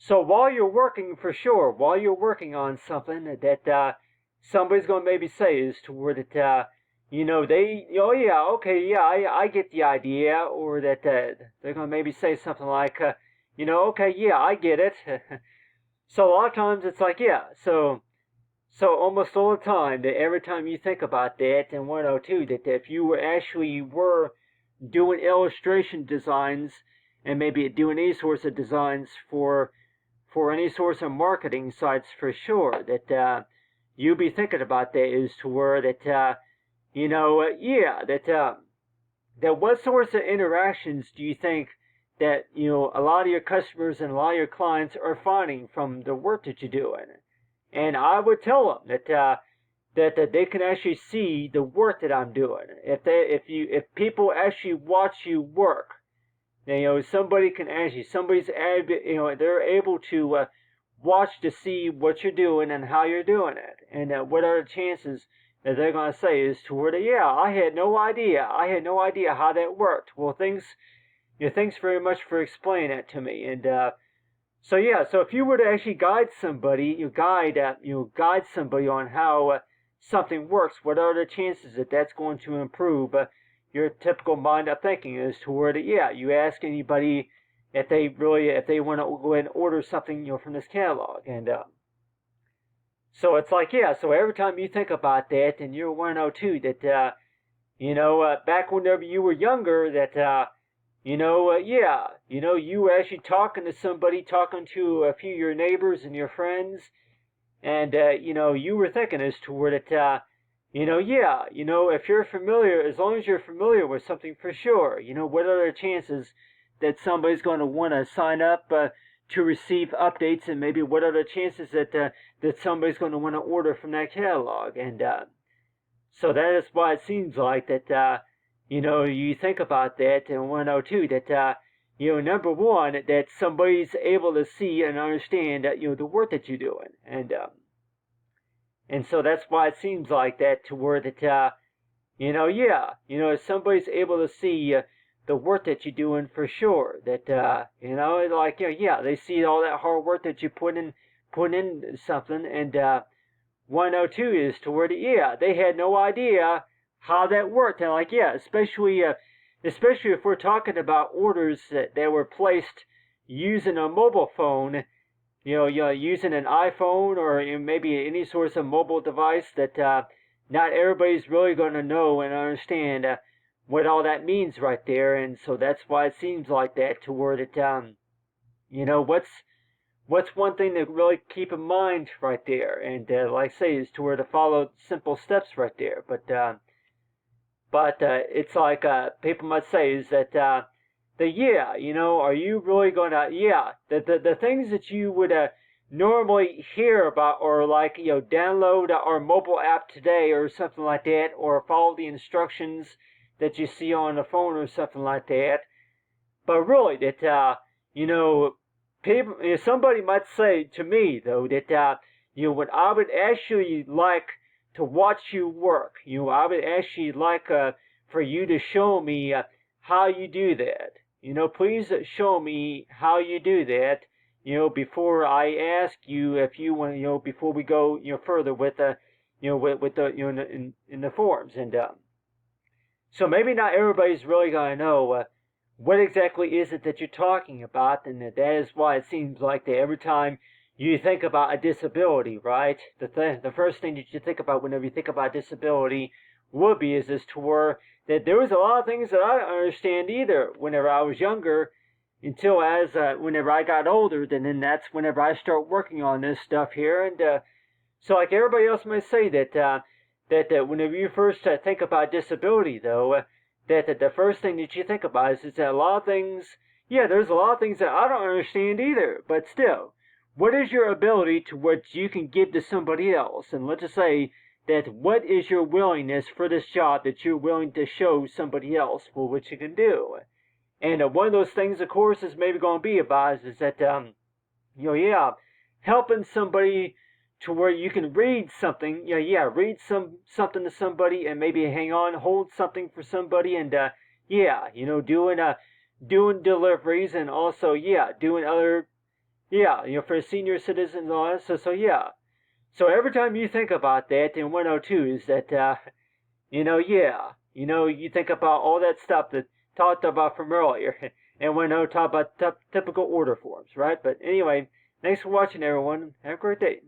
so while you're working, for sure, while you're working on something that somebody's going to maybe say, is to where that they, oh yeah, okay, yeah, I get the idea, or that they're going to maybe say something like okay, yeah, I get it. So a lot of times it's like, so almost all the time, that every time you think about that, and 102, that if you were doing illustration designs, and maybe doing any sorts of designs for any sorts of marketing sites, for sure, that you be thinking about that, is to where that that what sorts of interactions do you think that a lot of your customers and a lot of your clients are finding from the work that you're doing? And I would tell them that they can actually see the work that I'm doing. If people actually watch you work, somebody can actually, they're able to watch to see what you're doing and how you're doing it, and what are the chances that they're going to say, is to where I had no idea how that worked. Well, thanks very much for explaining that to me. And so if you were to actually guide somebody, guide somebody on how something works, what are the chances that that's going to improve your typical mind of thinking, is to where you ask anybody if they want to go ahead and order something from this catalog. And so it's like, so every time you think about that, and you're 102, that back whenever you were younger, that you were actually talking to somebody, talking to a few of your neighbors and your friends, and you were thinking, as to where that if you're familiar, as long as you're familiar with something, for sure, what are the chances that somebody's going to want to sign up to receive updates, and maybe what are the chances that that somebody's going to want to order from that catalog? And so that is why it seems like that you think about that, and 102, that number one, that somebody's able to see and understand the work that you're doing. And so that's why it seems like that, to where that if somebody's able to see the work that you're doing, for sure, that they see all that hard work that you put in something. And 102 is to where they had no idea how that worked. And especially if we're talking about orders that were placed using a mobile phone, using an iPhone, or maybe any source of mobile device, that not everybody's really going to know and understand what all that means right there. And so that's why it seems like that, to where that what's one thing to really keep in mind right there, and like I say, is to where to follow simple steps right there. But it's like people might say, is that are you really gonna, the things that you would normally hear about, or like download our mobile app today, or something like that, or follow the instructions that you see on the phone, or something like that. But really, that people, somebody might say to me, though, that what I would actually like to watch you work, I would actually like for you to show me how you do that. Please show me how you do that, before I ask you if you want, before we go, further with the, with the, in the forums. And so maybe not everybody's really going to know what exactly is it that you're talking about, and that is why it seems like that every time you think about a disability, right, the first thing that you think about whenever you think about disability would be, is this, to where that there was a lot of things that I didn't understand either whenever I was younger, until whenever I got older. Then that's whenever I start working on this stuff here. And so like everybody else might say, that whenever you first think about disability, though, that the first thing that you think about is that a lot of things, there's a lot of things that I don't understand either. But still, what is your ability to what you can give to somebody else? And let's just say that what is your willingness for this job that you're willing to show somebody else for what you can do? And one of those things, of course, is maybe going to be about is that, helping somebody to where you can read something, read something to somebody and maybe hang on, hold something for somebody, and doing deliveries and also doing other for senior citizens and all that. So every time you think about that in 102 is that you think about all that stuff that talked about from earlier, and when I talk about typical order forms, right? But anyway, thanks for watching, everyone. Have a great day.